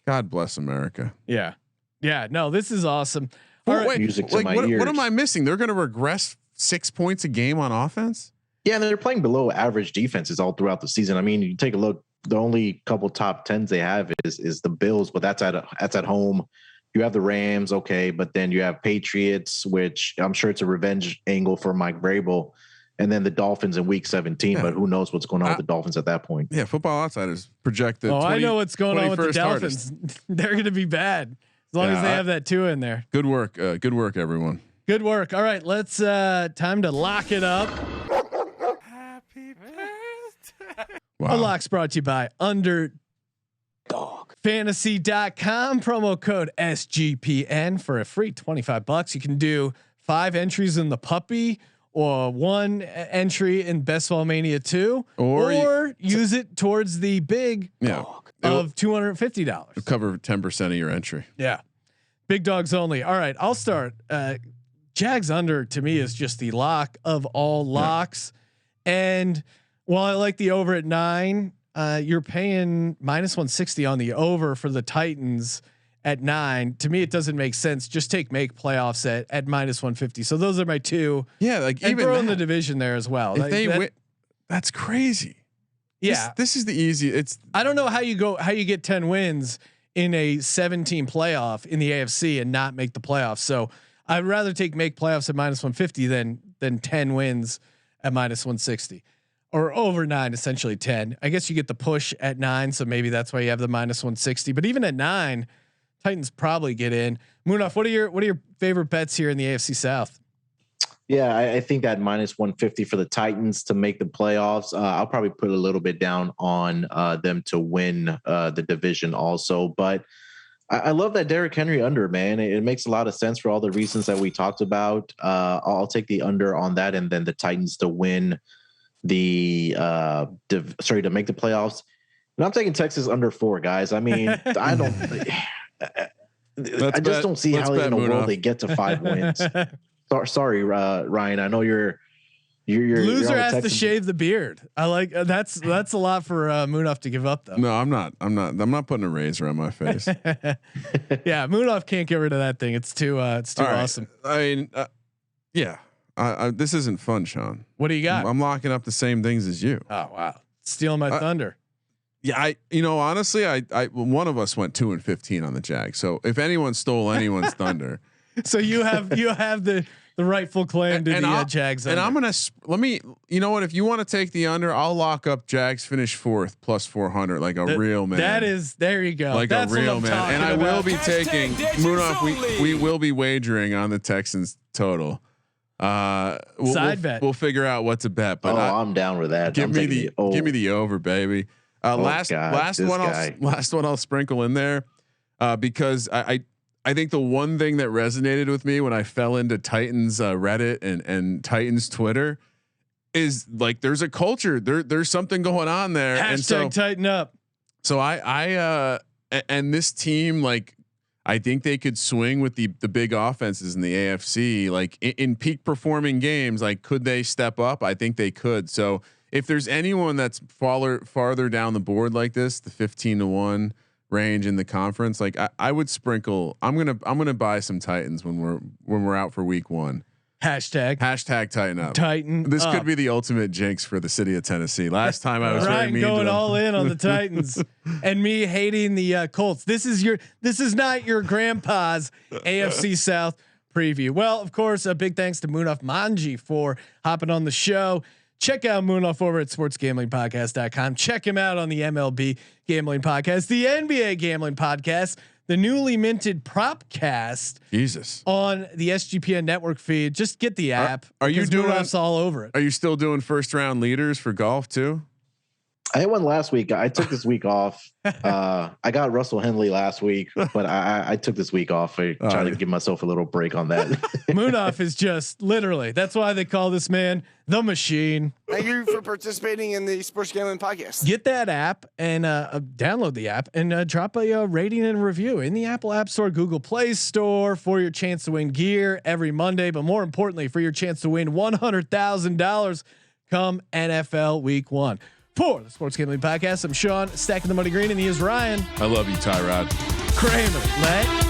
God bless America. Yeah. No, this is awesome. All right, what am I missing? They're going to regress 6 points a game on offense. Yeah, they're playing below average defenses all throughout the season. I mean, you take a look. The only couple top 10s they have is the Bills, but that's at home. You have the Rams, okay, but then you have Patriots, which I'm sure it's a revenge angle for Mike Vrabel, and then the Dolphins in Week 17. Yeah. But who knows what's going on with the Dolphins at that point? Yeah, Football Outsiders projected. I know what's going on with the Dolphins. They're going to be bad as long as they have that 2 in there. Good work, everyone. Good work. All right, let's time to lock it up. Happy birthday. Wow. Our lock's brought to you by Underdog Fantasy.com. Promo code SGPN for a free $25. You can do 5 entries in the puppy, or 1 entry in Best Ball Mania 2, or use it towards the big dog of $250. Cover 10% of your entry. Yeah, big dogs only. All right, I'll start. Jags under to me is just the lock of all locks, and while I like the over at 9, you're paying -160 on the over for the Titans at 9. To me, it doesn't make sense. Just make playoffs at -150. So those are my 2. Yeah, like and even throw in the division there as well. If they win, that's crazy. Yeah, this is the easy. I don't know how you get 10 wins in a 7-team playoff in the AFC and not make the playoffs. So I'd rather make playoffs at -150 than 10 wins at -160. Or over 9, essentially 10. I guess you get the push at 9, so maybe that's why you have the -160. But even at 9, Titans probably get in. Munaf, what are your favorite bets here in the AFC South? Yeah, I think that -150 for the Titans to make the playoffs. I'll probably put a little bit down on them to win the division also. But I love that Derrick Henry under, man. It makes a lot of sense for all the reasons that we talked about. I'll take the under on that, and then the Titans to win to make the playoffs. And I'm taking Texas under 4, guys. I mean, I just don't see how in the world they get to 5 wins. Sorry, Ryan. I know you're loser you're has to shave the beard. I like that's a lot for Munaf to give up though. No, I'm not putting a razor on my face. Yeah, Munaf can't get rid of that thing. It's too awesome. I mean, yeah. This isn't fun, Sean. What do you got? I'm locking up the same things as you. Oh wow, stealing my thunder. Yeah, honestly, one of us went 2-15 on the Jags. So if anyone stole anyone's thunder, so you have the rightful claim to the Jags. And I'm gonna You know what? If you want to take the under, I'll lock up Jags finish 4th +400 like a real man. There you go. Like that's a real man. And I will be taking Munaf. We will be wagering on the Texans total. We'll figure out what to bet, but I'm down with that. Give me the over, baby. Last one I'll sprinkle in there, because I think the one thing that resonated with me when I fell into Titans Reddit and Titans Twitter is like there's a culture there's something going on there. And so tighten up. So I and this team, like, I think they could swing with the big offenses in the AFC, like in peak performing games. Like, could they step up? I think they could. So if there's anyone that's farther down the board like this, the 15-1 range in the conference, like I would sprinkle. I'm gonna buy some Titans when we're out for week 1. Hashtag tighten up. This could be the ultimate jinx for the city of Tennessee. Last time I was Ryan very mean going to all in on the Titans and me hating the Colts. This is not your grandpa's AFC South preview. Well, of course, a big thanks to Munaf Manji for hopping on the show. Check out Munaf over at sportsgamblingpodcast.com. Check him out on the MLB Gambling Podcast, the NBA Gambling Podcast, the newly minted Propcast. Jesus. On the SGPN network feed. Just get the app. Are you doing Munaf's all over it? Are you still doing first round leaders for golf too? I had one last week. I took this week off. I got Russell Henley last week, but I took this week off. I try to give myself a little break on that. Munaf is just literally. That's why they call this man the Machine. Thank you for participating in the Sports Gambling Podcast. Get that app and download the app and drop a rating and review in the Apple App Store, Google Play Store for your chance to win gear every Monday. But more importantly, for your chance to win $100,000 come NFL Week 1. For the Sports Gambling Podcast, I'm Sean, stacking the money green, and he is Ryan. I love you, Tyrod. Kramer, let